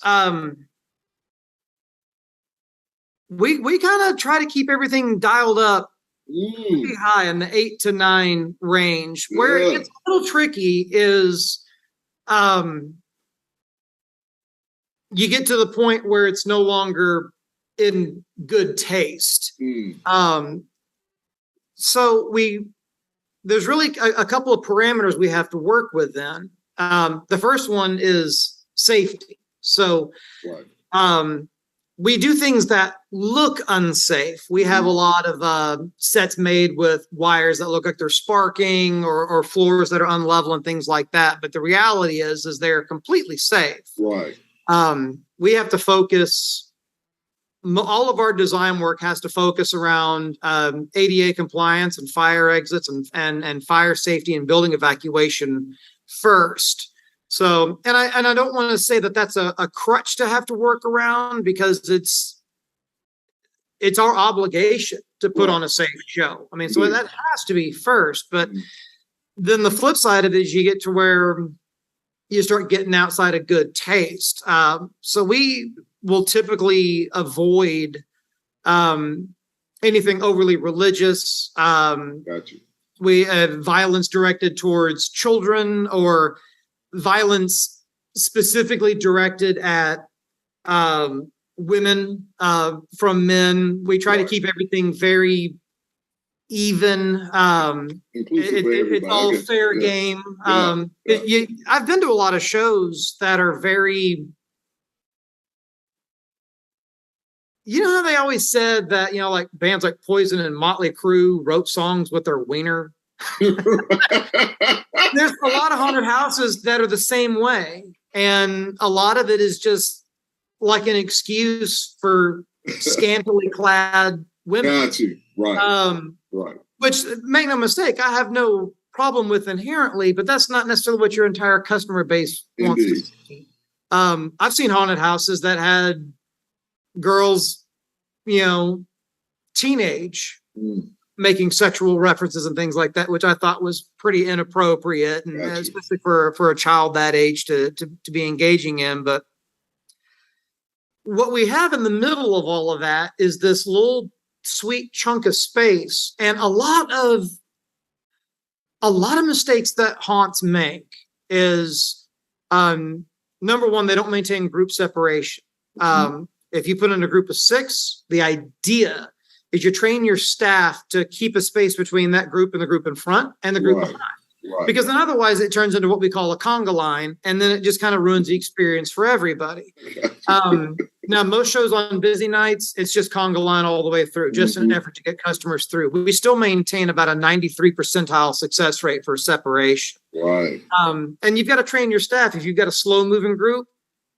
We kind of try to keep everything dialed up pretty high in the 8 to 9 range. Where it gets a little tricky is you get to the point where it's no longer in good taste. So there's really a couple of parameters we have to work with then. The first one is safety. So we do things that look unsafe. We have a lot of sets made with wires that look like they're sparking, or floors that are unlevel and things like that. But the reality is they're completely safe. Right. We have to focus. All of our design work has to focus around ADA compliance and fire exits and fire safety and building evacuation first. So, and I don't want to say that that's a crutch to have to work around, because it's our obligation to put on a safe show. I mean, so that has to be first. But then the flip side of it is you get to where you start getting outside of good taste. So we will typically avoid anything overly religious. Gotcha. We have violence directed towards children, or violence specifically directed at women from men. We try to keep everything very even. It's all fair game. I've been to a lot of shows that are very, you know how they always said that, like bands like Poison and Motley Crue wrote songs with their wiener? There's a lot of haunted houses that are the same way. And a lot of it is just like an excuse for scantily clad women. Got you. Right. Right. Which, make no mistake, I have no problem with inherently, but that's not necessarily what your entire customer base wants to see. I've seen haunted houses that had girls, teenage, making sexual references and things like that, which I thought was pretty inappropriate, and especially for a child that age to be engaging in. But what we have in the middle of all of that is this little sweet chunk of space, and a lot of mistakes that haunts make is number one, they don't maintain group separation. If you put in a group of 6, the idea is you train your staff to keep a space between that group and the group in front and the group behind. Right. Because then otherwise it turns into what we call a conga line, and then it just kind of ruins the experience for everybody. Now, most shows on busy nights, it's just conga line all the way through, just in an effort to get customers through. We still maintain about a 93 percentile success rate for separation. Right. And you've got to train your staff. If you've got a slow-moving group,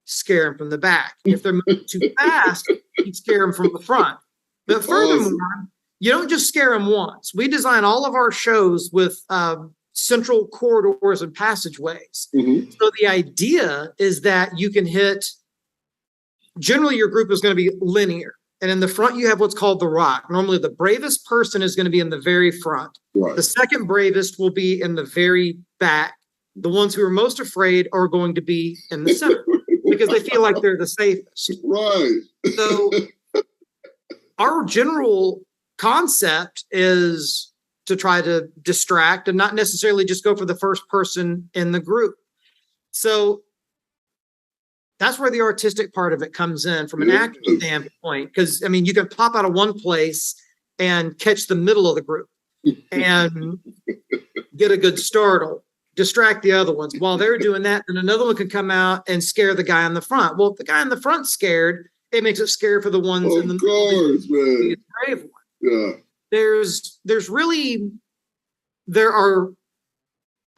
scare them from the back. If they're moving too fast, you scare them from the front. But furthermore, you don't just scare them once. We design all of our shows with central corridors and passageways. So the idea is that you can hit, generally your group is going to be linear. And in the front, you have what's called the rock. Normally the bravest person is going to be in the very front. Right. The second bravest will be in the very back. The ones who are most afraid are going to be in the center because they feel like they're the safest. Right. So our general concept is to try to distract and not necessarily just go for the first person in the group. So that's where the artistic part of it comes in from an acting standpoint. Because, I mean, you can pop out of one place and catch the middle of the group and get a good startle, distract the other ones. While they're doing that, then another one can come out and scare the guy in the front. Well, if the guy in the front's scared, it makes it scary for the ones in the middle. Of course, man. Brave one. Yeah. There are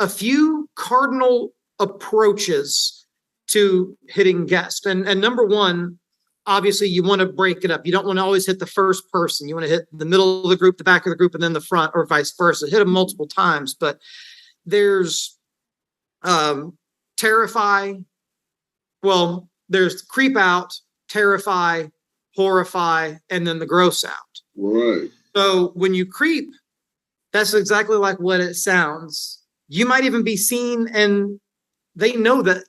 a few cardinal approaches to hitting guests. And number one, obviously you want to break it up. You don't want to always hit the first person. You want to hit the middle of the group, the back of the group, and then the front, or vice versa. Hit them multiple times. But there's terrify. Well, there's creep out, terrify, horrify, and then the gross out. Right. So when you creep, that's exactly like what it sounds. You might even be seen, and they know that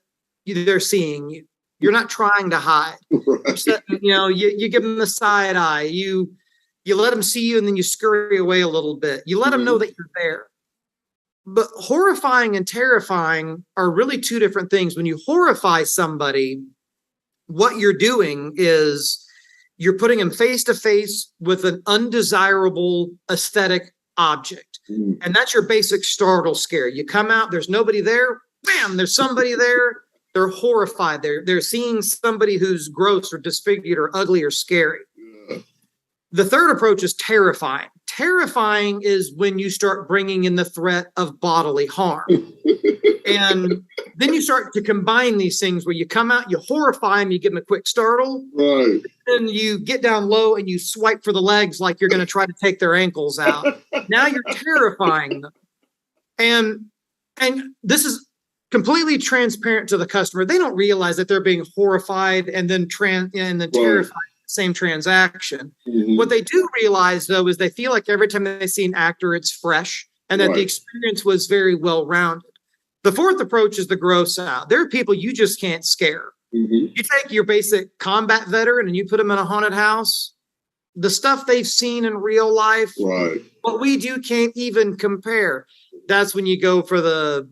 they're seeing you. You're not trying to hide. Right. You give them the side eye. You let them see you, and then you scurry away a little bit. You let them know that you're there. But horrifying and terrifying are really two different things. When you horrify somebody, what you're doing is you're putting them face to face with an undesirable aesthetic object. And that's your basic startle scare. You come out, there's nobody there, bam, there's somebody there. They're horrified. They're seeing somebody who's gross or disfigured or ugly or scary. Yeah. The third approach is terrifying. Terrifying is when you start bringing in the threat of bodily harm. And then you start to combine these things where you come out, you horrify them, you give them a quick startle. Right. Then you get down low and you swipe for the legs like you're going to try to take their ankles out. Now you're terrifying them. And this is completely transparent to the customer. They don't realize that they're being horrified and then terrified in the same transaction. What they do realize, though, is they feel like every time they see an actor, it's fresh and that the experience was very well-rounded. The fourth approach is the gross out. There are people you just can't scare. You take your basic combat veteran and you put them in a haunted house, the stuff they've seen in real life, what we do can't even compare. That's when you go for the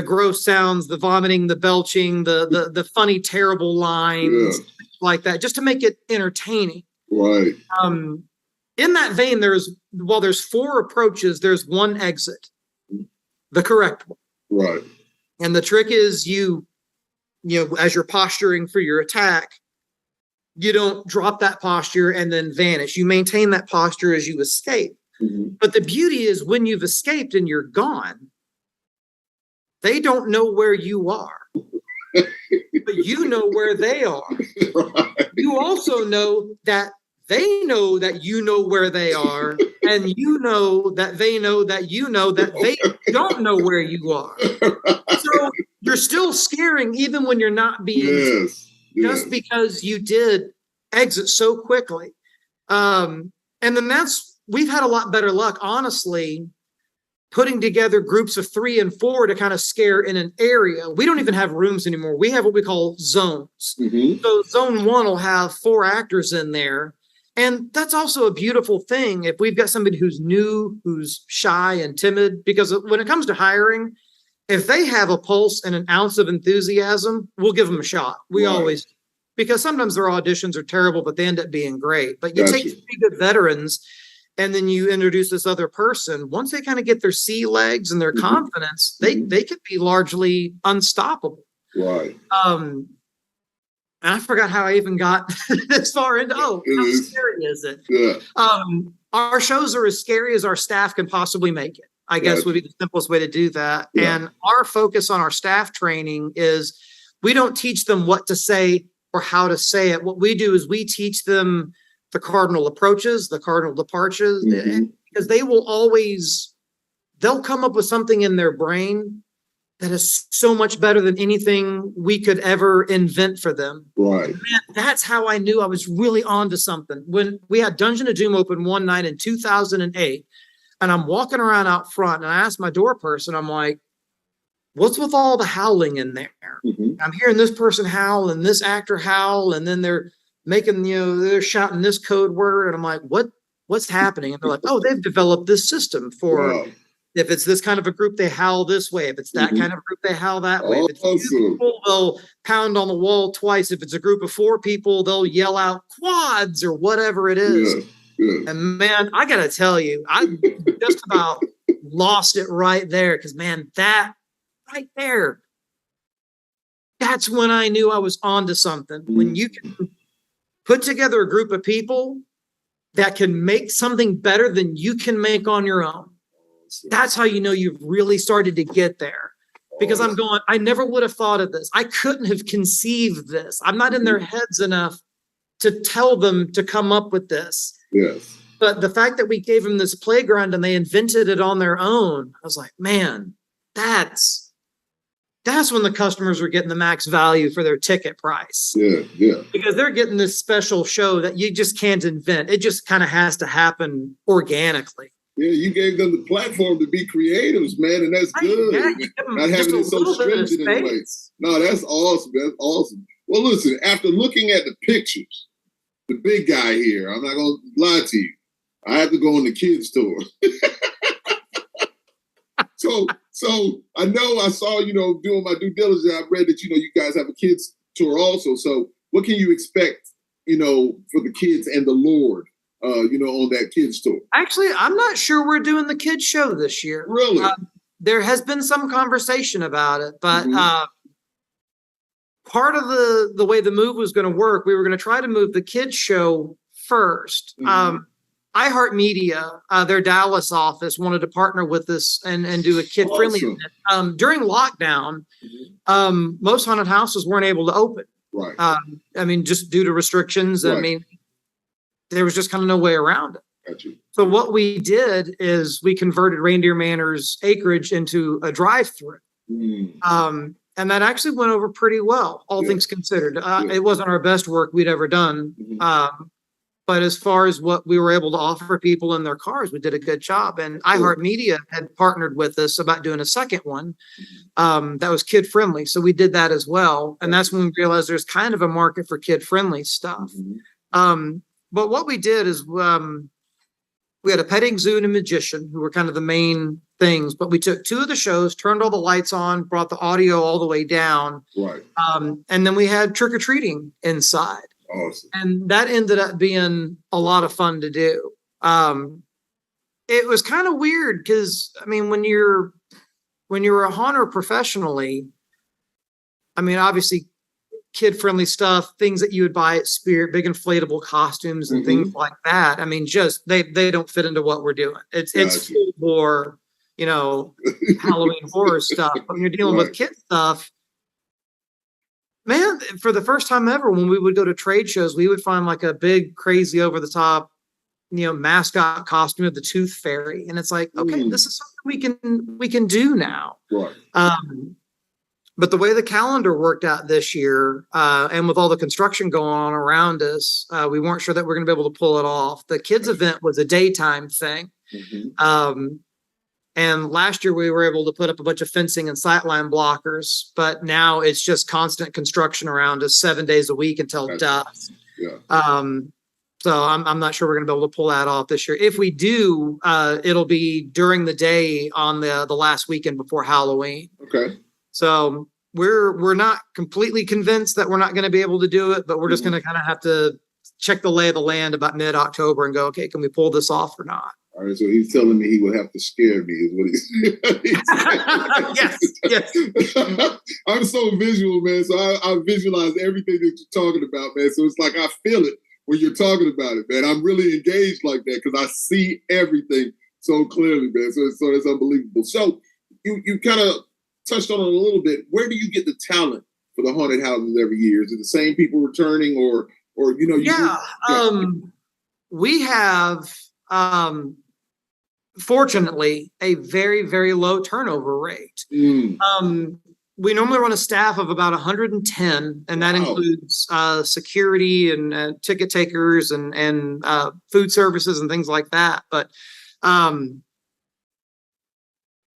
gross sounds, the vomiting, the belching, the funny, terrible lines, like that, just to make it entertaining. Right. In that vein, there's 4 approaches, there's one exit, the correct one. Right. And the trick is you as you're posturing for your attack, you don't drop that posture and then vanish. You maintain that posture as you escape. But the beauty is when you've escaped and you're gone, they don't know where you are, but you know where they are. Right. You also know that they know that you know where they are, and you know that they know that you know that they don't know where you are. So you're still scaring even when you're not being, just because you did exit so quickly. And then we've had a lot better luck, honestly. putting together groups of 3 and 4 to kind of scare in an area. We don't even have rooms anymore. We have what we call zones. Mm-hmm. So zone 1 will have 4 actors in there. And that's also a beautiful thing if we've got somebody who's new, who's shy and timid, because when it comes to hiring, if they have a pulse and an ounce of enthusiasm, we'll give them a shot. We always, because sometimes their auditions are terrible, but they end up being great. But you take 3 good veterans and then you introduce this other person. Once they kind of get their sea legs and their confidence, they can be largely unstoppable. Right. And I forgot how I even got this far into, how scary is it? Yeah. Our shows are as scary as our staff can possibly make it, I guess would be the simplest way to do that. Yeah. And our focus on our staff training is we don't teach them what to say or how to say it. What we do is we teach them the cardinal approaches, the cardinal departures, because they'll come up with something in their brain that is so much better than anything we could ever invent for them. Right. Man, that's how I knew I was really onto something. When we had Dungeon of Doom open one night in 2008, and I'm walking around out front, and I asked my door person, I'm like, what's with all the howling in there? I'm hearing this person howl and this actor howl, and then they're making, they're shouting this code word. And I'm like, what's happening? And they're like, oh, they've developed this system for if it's this kind of a group, they howl this way. If it's that kind of group, they howl that way. If it's 2 people, they'll pound on the wall twice. If it's a group of 4 people, they'll yell out quads or whatever it is. Yeah. And man, I got to tell you, I just about lost it right there. Because man, that right there, that's when I knew I was onto something. When you can put together a group of people that can make something better than you can make on your own. That's how you know you've really started to get there. Because I'm going, I never would have thought of this. I couldn't have conceived this. I'm not in their heads enough to tell them to come up with this. Yes. But the fact that we gave them this playground and they invented it on their own, I was like, man, that's when the customers were getting the max value for their ticket price. Yeah. Because they're getting this special show that you just can't invent. It just kind of has to happen organically. Yeah, you gave them the platform to be creatives, man, and that's good. Not having it so stringent in a way. No, that's awesome. That's awesome. Well, listen, after looking at the pictures, the big guy here, I'm not going to lie to you, I have to go on the kids tour. So I know I saw, doing my due diligence, I read that, you guys have a kids tour also. So what can you expect, for the kids and the Lord, on that kids tour? Actually, I'm not sure we're doing the kids show this year. Really? There has been some conversation about it, but part of the way the move was going to work, we were going to try to move the kids show first. iHeartMedia, their Dallas office, wanted to partner with us and do a kid-friendly event. During lockdown, most haunted houses weren't able to open. Right. Just due to restrictions. Right. There was just kind of no way around it. Gotcha. So what we did is we converted Reindeer Manor's acreage into a drive-through. And that actually went over pretty well, all things considered. It wasn't our best work we'd ever done. But as far as what we were able to offer people in their cars, we did a good job. And iHeartMedia had partnered with us about doing a second one that was kid-friendly. So we did that as well. And that's when we realized there's kind of a market for kid-friendly stuff. But what we did is we had a petting zoo and a magician who were kind of the main things. But we took 2 of the shows, turned all the lights on, brought the audio all the way down. Right. And then we had trick-or-treating inside. Awesome. And that ended up being a lot of fun to do. It was kind of weird because, when you're a haunter professionally, obviously kid-friendly stuff, things that you would buy at Spirit, big inflatable costumes and things like that. They don't fit into what we're doing. It's full bore, Halloween horror stuff. But when you're dealing with kid stuff, man, for the first time ever, when we would go to trade shows, we would find like a big, crazy, over-the-top, mascot costume of the Tooth Fairy, and it's like, okay, this is something we can do now. Right. But the way the calendar worked out this year, and with all the construction going on around us, we weren't sure that we're going to be able to pull it off. The kids event was a daytime thing. And last year we were able to put up a bunch of fencing and sightline blockers, but now it's just constant construction around us 7 days a week until dusk. Yeah. So I'm not sure we're going to be able to pull that off this year. If we do, it'll be during the day on the last weekend before Halloween. Okay. So we're not completely convinced that we're not going to be able to do it, but we're just going to kind of have to check the lay of the land about mid-October and go, okay, can we pull this off or not? All right, so he's telling me he would have to scare me, is what he's Yes. I'm so visual, man. So I visualize everything that you're talking about, man. So it's like I feel it when you're talking about it, man. I'm really engaged like that because I see everything so clearly, man. So it's unbelievable. So you kind of touched on it a little bit. Where do you get the talent for the haunted houses every year? Is it the same people returning, or you know? We have. Fortunately, a very, very low turnover rate. We normally run a staff of about 110, and that includes security and ticket takers and food services and things like that. But I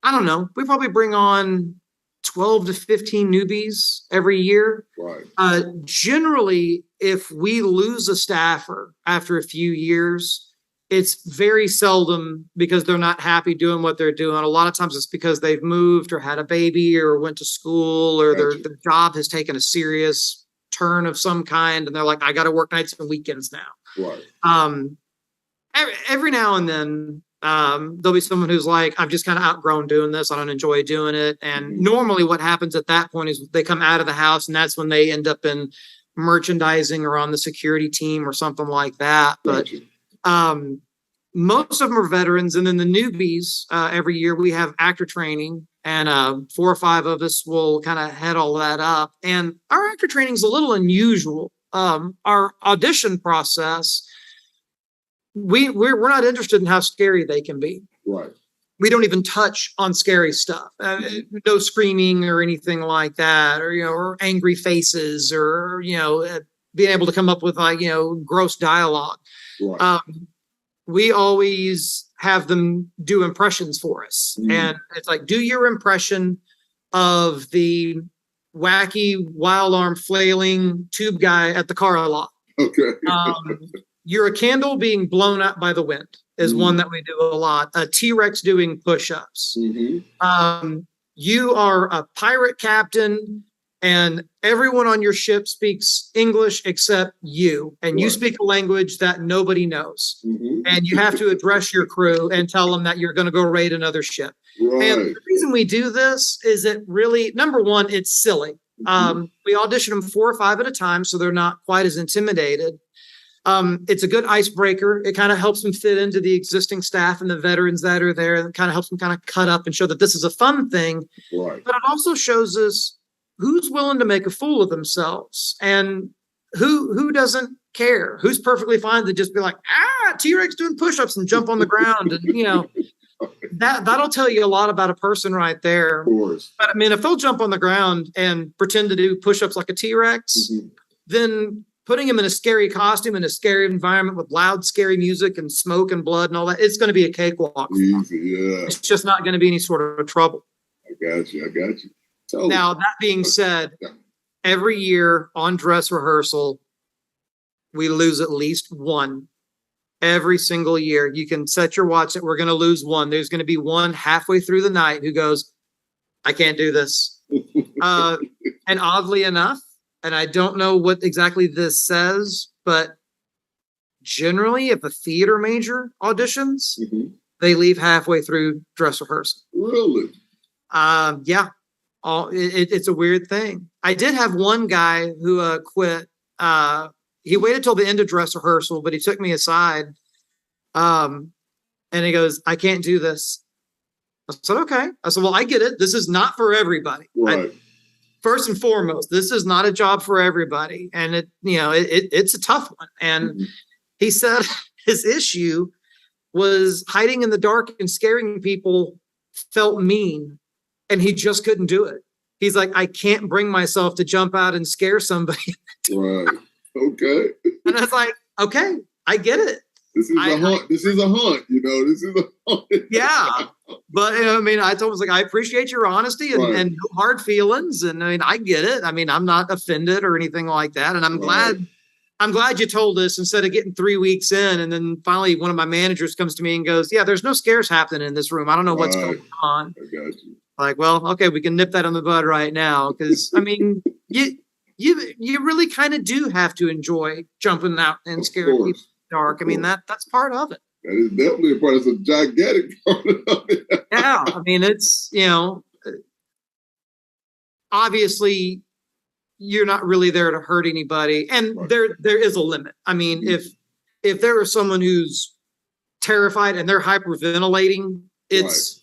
don't know. We probably bring on 12 to 15 newbies every year. Right. Generally, if we lose a staffer after a few years, it's very seldom because they're not happy doing what they're doing. A lot of times it's because they've moved or had a baby or went to school or their job has taken a serious turn of some kind. And they're like, I got to work nights and weekends now. Right. Every now and then there'll be someone who's like, I've just kind of outgrown doing this. I don't enjoy doing it. And normally what happens at that point is they come out of the house and that's when they end up in merchandising or on the security team or something like that. But most of them are veterans, and then the newbies, every year we have actor training, and 4 or 5 of us will kind of head all that up. And our actor training is a little unusual. Our audition process, we're not interested in how scary they can be. Right. We don't even touch on scary stuff. No screaming or anything like that, or angry faces, or being able to come up with gross dialogue. Right. We always have them do impressions for us. And it's like, do your impression of the wacky wild arm flailing tube guy at the car lot. Okay. You're a candle being blown up by the wind is one that we do a lot. A T-Rex doing push-ups. You are a pirate captain and everyone on your ship speaks English except you. And you speak a language that nobody knows. And you have to address your crew and tell them that you're going to go raid another ship. Right. And the reason we do this is it really, number one, it's silly. We audition them 4 or 5 at a time, so they're not quite as intimidated. It's a good icebreaker. It kind of helps them fit into the existing staff and the veterans that are there. It kind of helps them kind of cut up and show that this is a fun thing. Right. But it also shows us who's willing to make a fool of themselves and who doesn't care, who's perfectly fine to just be like, T-Rex doing push-ups and jump on the ground. And, that'll tell you a lot about a person right there. Of course. But I mean, if they'll jump on the ground and pretend to do push-ups like a T-Rex, then putting him in a scary costume in a scary environment with loud, scary music and smoke and blood and all that, it's going to be a cakewalk. Easy, yeah. It's just not going to be any sort of trouble. I got you. So, now, that being said, every year on dress rehearsal, we lose at least one. Every single year. You can set your watch that we're going to lose one. There's going to be one halfway through the night who goes, I can't do this. And oddly enough, and I don't know what exactly this says, but generally if a theater major auditions, they leave halfway through dress rehearsal. Really? Yeah. It's a weird thing. I did have one guy who quit. He waited till the end of dress rehearsal, but he took me aside. And he goes, I can't do this. I said, okay. I said, well, I get it. This is not for everybody. Right. First and foremost, this is not a job for everybody. And it's a tough one. And he said his issue was hiding in the dark and scaring people felt mean. And he just couldn't do it. He's like, I can't bring myself to jump out and scare somebody. Right. Okay. And I was like, okay, I get it. This is a hunt. This is a hunt. This is a hunt. Yeah. But I mean, I told him, like, I appreciate your honesty and no hard feelings. And I mean, I get it. I mean, I'm not offended or anything like that. And I'm glad you told us instead of getting 3 weeks in. And then finally one of my managers comes to me and goes, yeah, there's no scares happening in this room. I don't know what's going on. I got you. Like, well, okay, we can nip that in the bud right now. Cause I mean, you really kind of do have to enjoy jumping out and scaring people in the dark. I mean, that's part of it. That is definitely a part. It's a gigantic part of it. Yeah. I mean, it's, obviously you're not really there to hurt anybody. And there is a limit. I mean, if there is someone who's terrified and they're hyperventilating, it's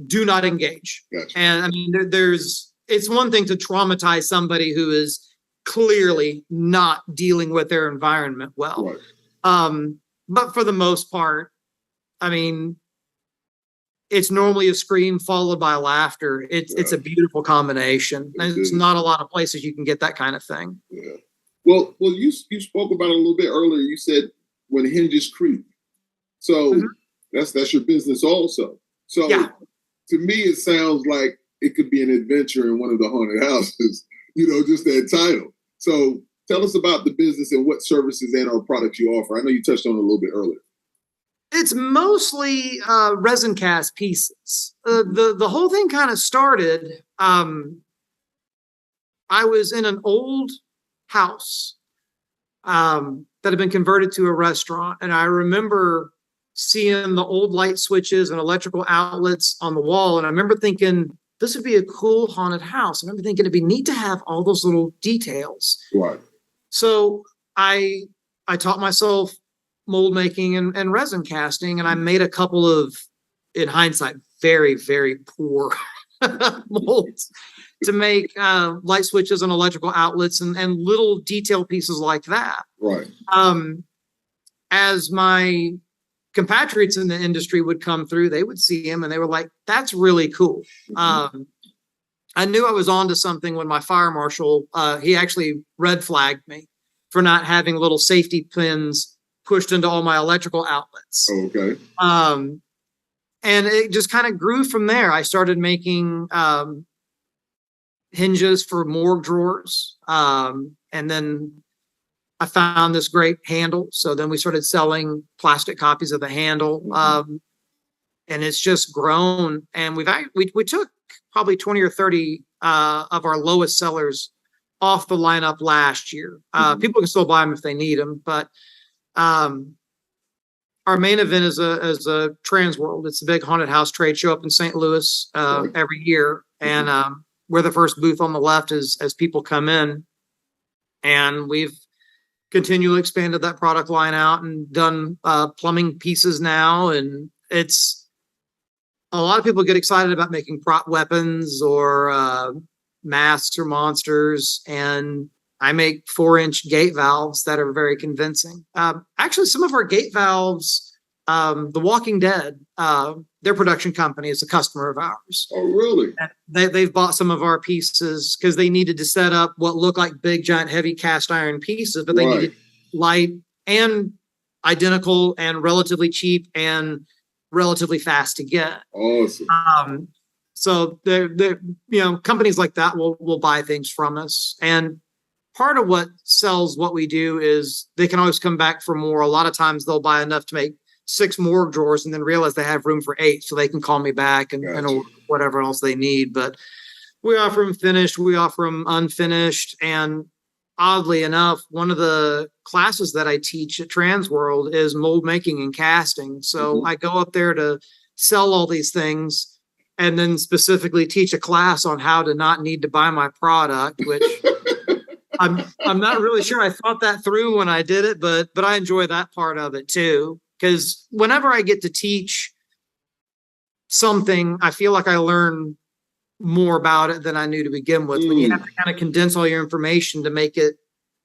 do not engage. Gotcha. And I mean, it's one thing to traumatize somebody who is clearly not dealing with their environment well. But for the most part, I mean, it's normally a scream followed by laughter. It's a beautiful combination. There's not a lot of places you can get that kind of thing. Yeah. Well, you spoke about it a little bit earlier. You said when hinges creak. So that's your business also. So to me, it sounds like it could be an adventure in one of the haunted houses, just that title. So tell us about the business and what services and or products you offer. I know you touched on it a little bit earlier. It's mostly resin cast pieces. The whole thing kind of started, I was in an old house that had been converted to a restaurant. And I remember seeing the old light switches and electrical outlets on the wall. And I remember thinking, this would be a cool haunted house. I remember thinking it'd be neat to have all those little details. Right. So I taught myself mold making and resin casting, and I made a couple of, in hindsight, very, very poor molds to make light switches and electrical outlets and little detail pieces like that. Right. As my compatriots in the industry would come through, they would see him and they were like, that's really cool. I knew I was onto something when my fire marshal, he actually red flagged me for not having little safety pins pushed into all my electrical outlets. Okay. And it just kind of grew from there. I started making hinges for morgue drawers. And then I found this great handle. So then we started selling plastic copies of the handle. And it's just grown. And we took probably 20 or 30 of our lowest sellers off the lineup last year. People can still buy them if they need them, but our main event is a Trans World. It's a big haunted house trade show up in St. Louis every year, and we're the first booth on the left as people come in, and we've continually expanded that product line out and done plumbing pieces now, and it's a lot of people get excited about making prop weapons or masks or monsters, and I make 4-inch gate valves that are very convincing. Actually, some of our gate valves, The Walking Dead, their production company is a customer of ours. Oh, really? They've bought some of our pieces because they needed to set up what looked like big, giant, heavy cast iron pieces, but they needed light and identical and relatively cheap and relatively fast to get. Awesome. So they're companies like that will buy things from us. And part of what sells what we do is they can always come back for more. A lot of times they'll buy enough to make 6 morgue drawers and then realize they have room for 8. So they can call me back and whatever else they need. But we offer them finished. We offer them unfinished. And oddly enough, one of the classes that I teach at Trans World is mold making and casting. So I go up there to sell all these things and then specifically teach a class on how to not need to buy my product, which I'm not really sure I thought that through when I did it, but I enjoy that part of it too. Because whenever I get to teach something, I feel like I learn more about it than I knew to begin with. When you have to kind of condense all your information to make it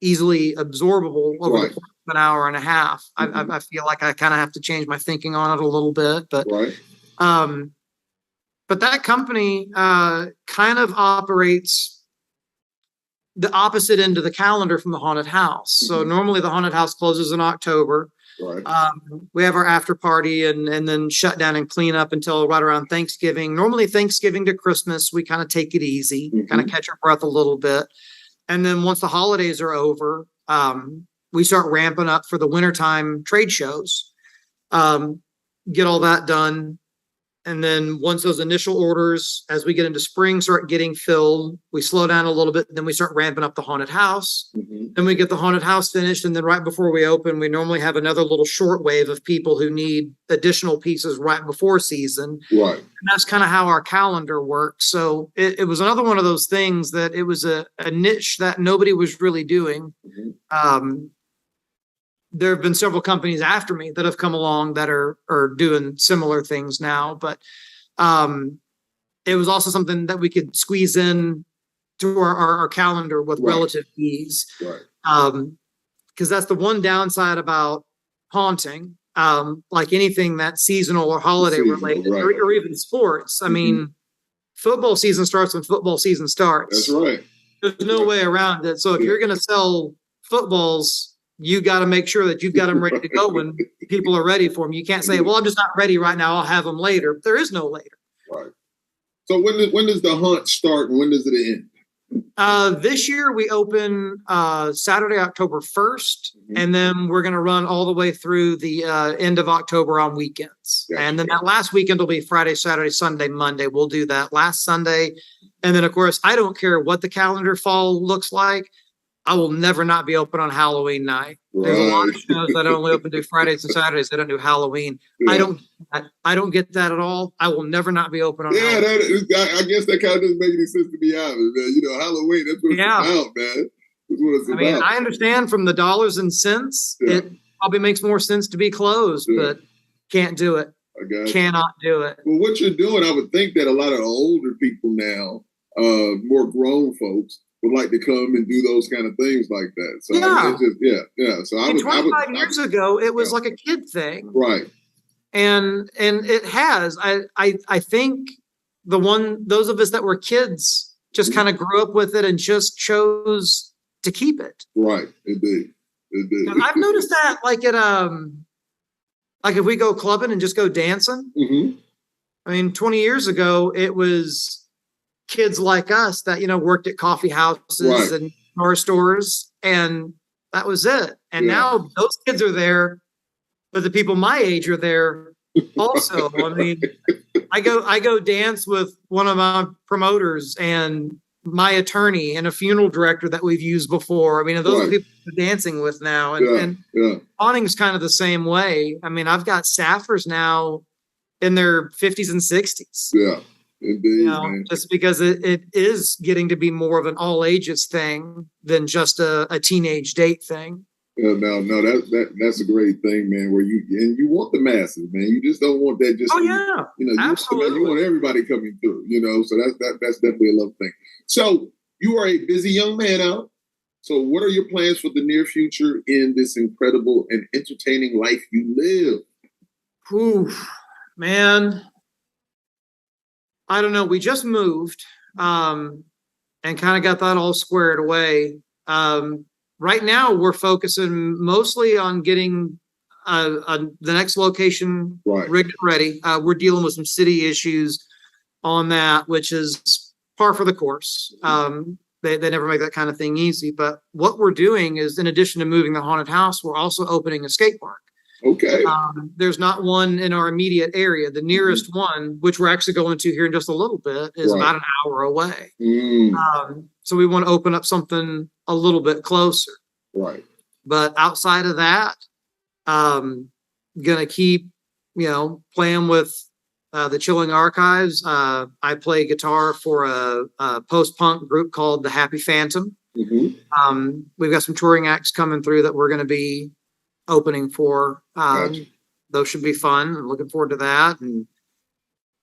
easily absorbable over the course of an hour and a half, I feel like I kind of have to change my thinking on it a little bit. But that company kind of operates the opposite end of the calendar from the haunted house. So normally the haunted house closes in October. Right. We have our after party and then shut down and clean up until right around Thanksgiving. Normally Thanksgiving to Christmas, we kind of take it easy, kind of catch our breath a little bit. And then once the holidays are over, we start ramping up for the wintertime trade shows, get all that done. And then once those initial orders, as we get into spring, start getting filled, we slow down a little bit. Then we start ramping up the haunted house. Then we get the haunted house finished. And then right before we open, we normally have another little short wave of people who need additional pieces right before season. Right. And that's kind of how our calendar works. So it was another one of those things that it was a niche that nobody was really doing. There have been several companies after me that have come along that are doing similar things now, but it was also something that we could squeeze in to our calendar with relative ease. Right. Because that's the one downside about haunting, like anything that's seasonal or holiday related, or even sports. I mean, football season starts when football season starts. That's right. There's no way around it. So if you're going to sell footballs, you got to make sure that you've got them ready to go when people are ready for them. You can't say, well, I'm just not ready right now. I'll have them later. There is no later. Right. So when does the hunt start and when does it end? This year we open Saturday, October 1st, and then we're going to run all the way through the end of October on weekends. Gotcha. And then that last weekend will be Friday, Saturday, Sunday, Monday. We'll do that last Sunday. And then, of course, I don't care what the calendar fall looks like. I will never not be open on Halloween night. There's a lot of shows that only open do Fridays and Saturdays. They don't do Halloween. Yeah. I don't get that at all. I will never not be open on Halloween. I guess that kind of doesn't make any sense to be honest, man. You know, Halloween, that's what it's about, man. That's what it's about. I mean, I understand from the dollars and cents, it probably makes more sense to be closed, but can't do it. Cannot do it. Well, what you're doing, I would think that a lot of older people now, more grown folks, would like to come and do those kind of things like that. So So 25 years ago, it was like a kid thing, right? And it has. I think those of us that were kids just kind of grew up with it and just chose to keep it. Right. Indeed. I've noticed that, like if we go clubbing and just go dancing. I mean, 20 years ago, it was kids like us that, worked at coffee houses and car stores, and that was it. And now those kids are there, but the people my age are there also. I mean, I go dance with one of my promoters and my attorney and a funeral director that we've used before. I mean, those are people we're dancing with now. And haunting is kind of the same way. I mean, I've got staffers now in their 50s and 60s. Yeah. Indeed, man. Just because it is getting to be more of an all ages thing than just a teenage date thing. No, that's a great thing, man. Where you want the masses, man. You just don't want that. Just absolutely. You want everybody coming through, So that's definitely a love thing. So you are a busy young man out. So what are your plans for the near future in this incredible and entertaining life you live? Oof, man. I don't know. We just moved and kind of got that all squared away. Right now, we're focusing mostly on getting the next location rigged and ready. We're dealing with some city issues on that, which is par for the course. They never make that kind of thing easy. But what we're doing is, in addition to moving the haunted house, we're also opening a skate park. Okay. There's not one in our immediate area. The nearest one, which we're actually going to here in just a little bit, is about an hour away. So we want to open up something a little bit closer. Right. But outside of that, gonna keep, playing with the Chilling Archives. I play guitar for a post-punk group called the Happy Phantom. We've got some touring acts coming through that we're going to be opening for. Those should be fun. I'm looking forward to that. And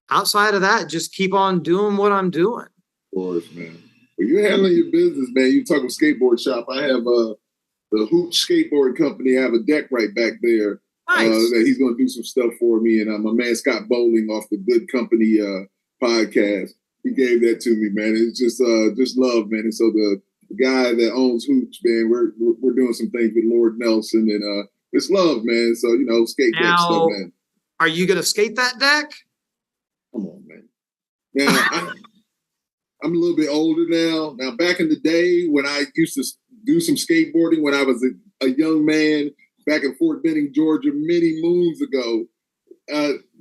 outside of that, just keep on doing what I'm doing. Of course, man. Well, you're handling your business, man. You talk about skateboard shop. I have the Hoop Skateboard Company. I have a deck right back there. Nice. That he's going to do some stuff for me. And my man Scott Bowling off the Good Company podcast, he gave that to me, man. It's just love, man. And so the guy that owns Hoops, man, we're doing some things with Lord Nelson and it's love, man. So, skate deck stuff, man. Are you going to skate that deck? Come on, man. Now, I'm a little bit older now. Now, back in the day when I used to do some skateboarding when I was a young man back in Fort Benning, Georgia, many moons ago.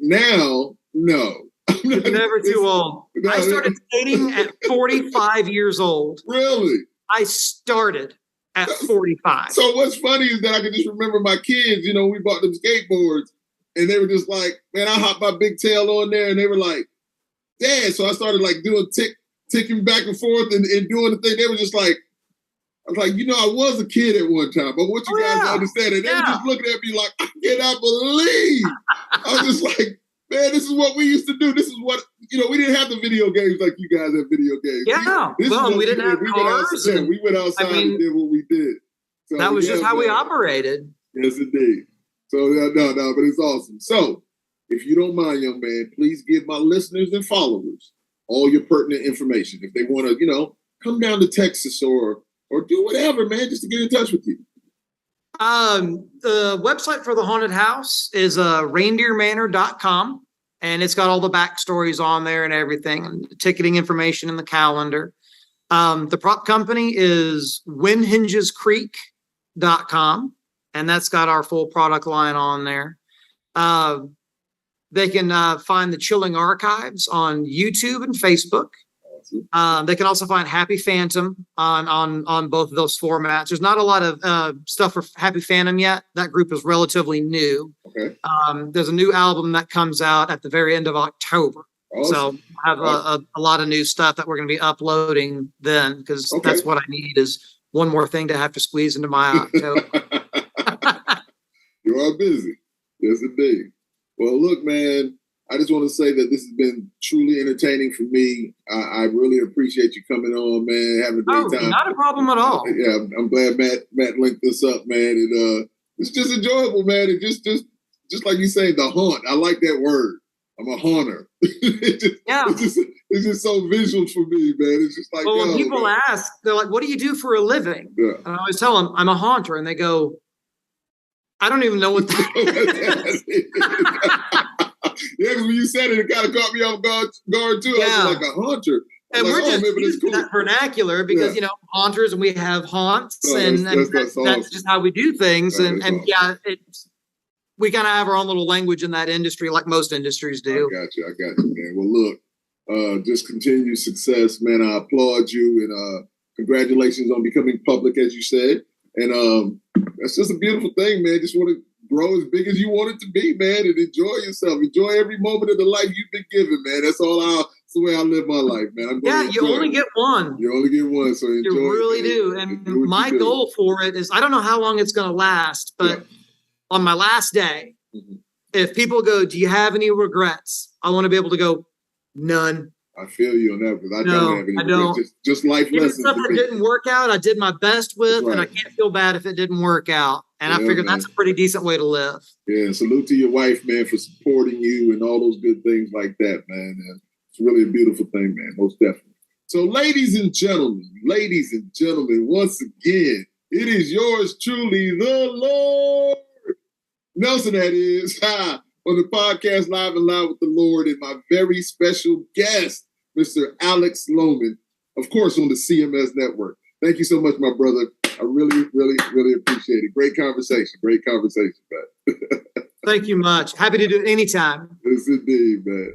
Now, no. You're never too old. No, I started skating at 45 years old. Really? I started at 45. So what's funny is that I can just remember my kids, we bought them skateboards and they were just like, man, I hopped my big tail on there and they were like, Dad. So I started like doing ticking back and forth and doing the thing. They were just like, I was like, I was a kid at one time, but what you guys understand, and they were just looking at me like, I cannot believe. I was just like, man, this is what we used to do. This is what, we didn't have the video games like you guys have video games. Yeah, we didn't have cars. We went outside and did what we did. So, that was just how we operated. Yes, indeed. So, no, but it's awesome. So, if you don't mind, young man, please give my listeners and followers all your pertinent information. If they want to, come down to Texas or do whatever, man, just to get in touch with you. The website for the haunted house is reindeermanor.com, and it's got all the backstories on there and everything, and the ticketing information and the calendar. The prop company is windhingescreek.com, and that's got our full product line on there. They can find the Chilling Archives on YouTube and Facebook. They can also find Happy Phantom on both of those formats. There's not a lot of stuff for Happy Phantom yet. That group is relatively new. Okay. There's a new album that comes out at the very end of October. Awesome. So I have a lot of new stuff that we're going to be uploading then, because that's what I need is one more thing to have to squeeze into my October. You are busy. Yes, indeed. Well, look, man, I just want to say that this has been truly entertaining for me. I really appreciate you coming on, man, having a great time. Not a problem at all. Yeah, I'm glad Matt linked this up, man. And it's just enjoyable, man. And just like you say, the haunt. I like that word. I'm a haunter. It's just so visual for me, man. It's just like, when people ask, they're like, what do you do for a living? Yeah. And I always tell them, I'm a haunter. And they go, I don't even know what that is. Yeah, because when you said it, it kind of caught me off guard too. I was like, a haunter. And we're just using that vernacular because, haunters, and we have haunts, and that's just how we do things. We kind of have our own little language in that industry, like most industries do. I got you, man. Well, look, just continued success, man. I applaud you, and congratulations on becoming public, as you said. And that's just a beautiful thing, man. Just want to grow as big as you want it to be, man, and enjoy yourself. Enjoy every moment of the life you've been given, man. That's the way I live my life, man. You only get one. You only get one, so enjoy. You really do. And my goal for it is, I don't know how long it's going to last, but on my last day, if people go, do you have any regrets? I want to be able to go, none. I feel you on that, because I don't have any regrets. Just life lessons. Stuff that didn't work out, I did my best with, and I can't feel bad if it didn't work out. And I figured that's a pretty decent way to live. Yeah, salute to your wife, man, for supporting you and all those good things like that, man. It's really a beautiful thing, man, most definitely. So, ladies and gentlemen, once again, it is yours truly, the Lord Nelson, that is, on the podcast Live and Loud with the Lord, and my very special guest, Mr. Alex Lohmann, of course, on the CMS Network. Thank you so much, my brother. I really, really, really appreciate it. Great conversation, man. Thank you much. Happy to do it anytime. Yes, indeed, man.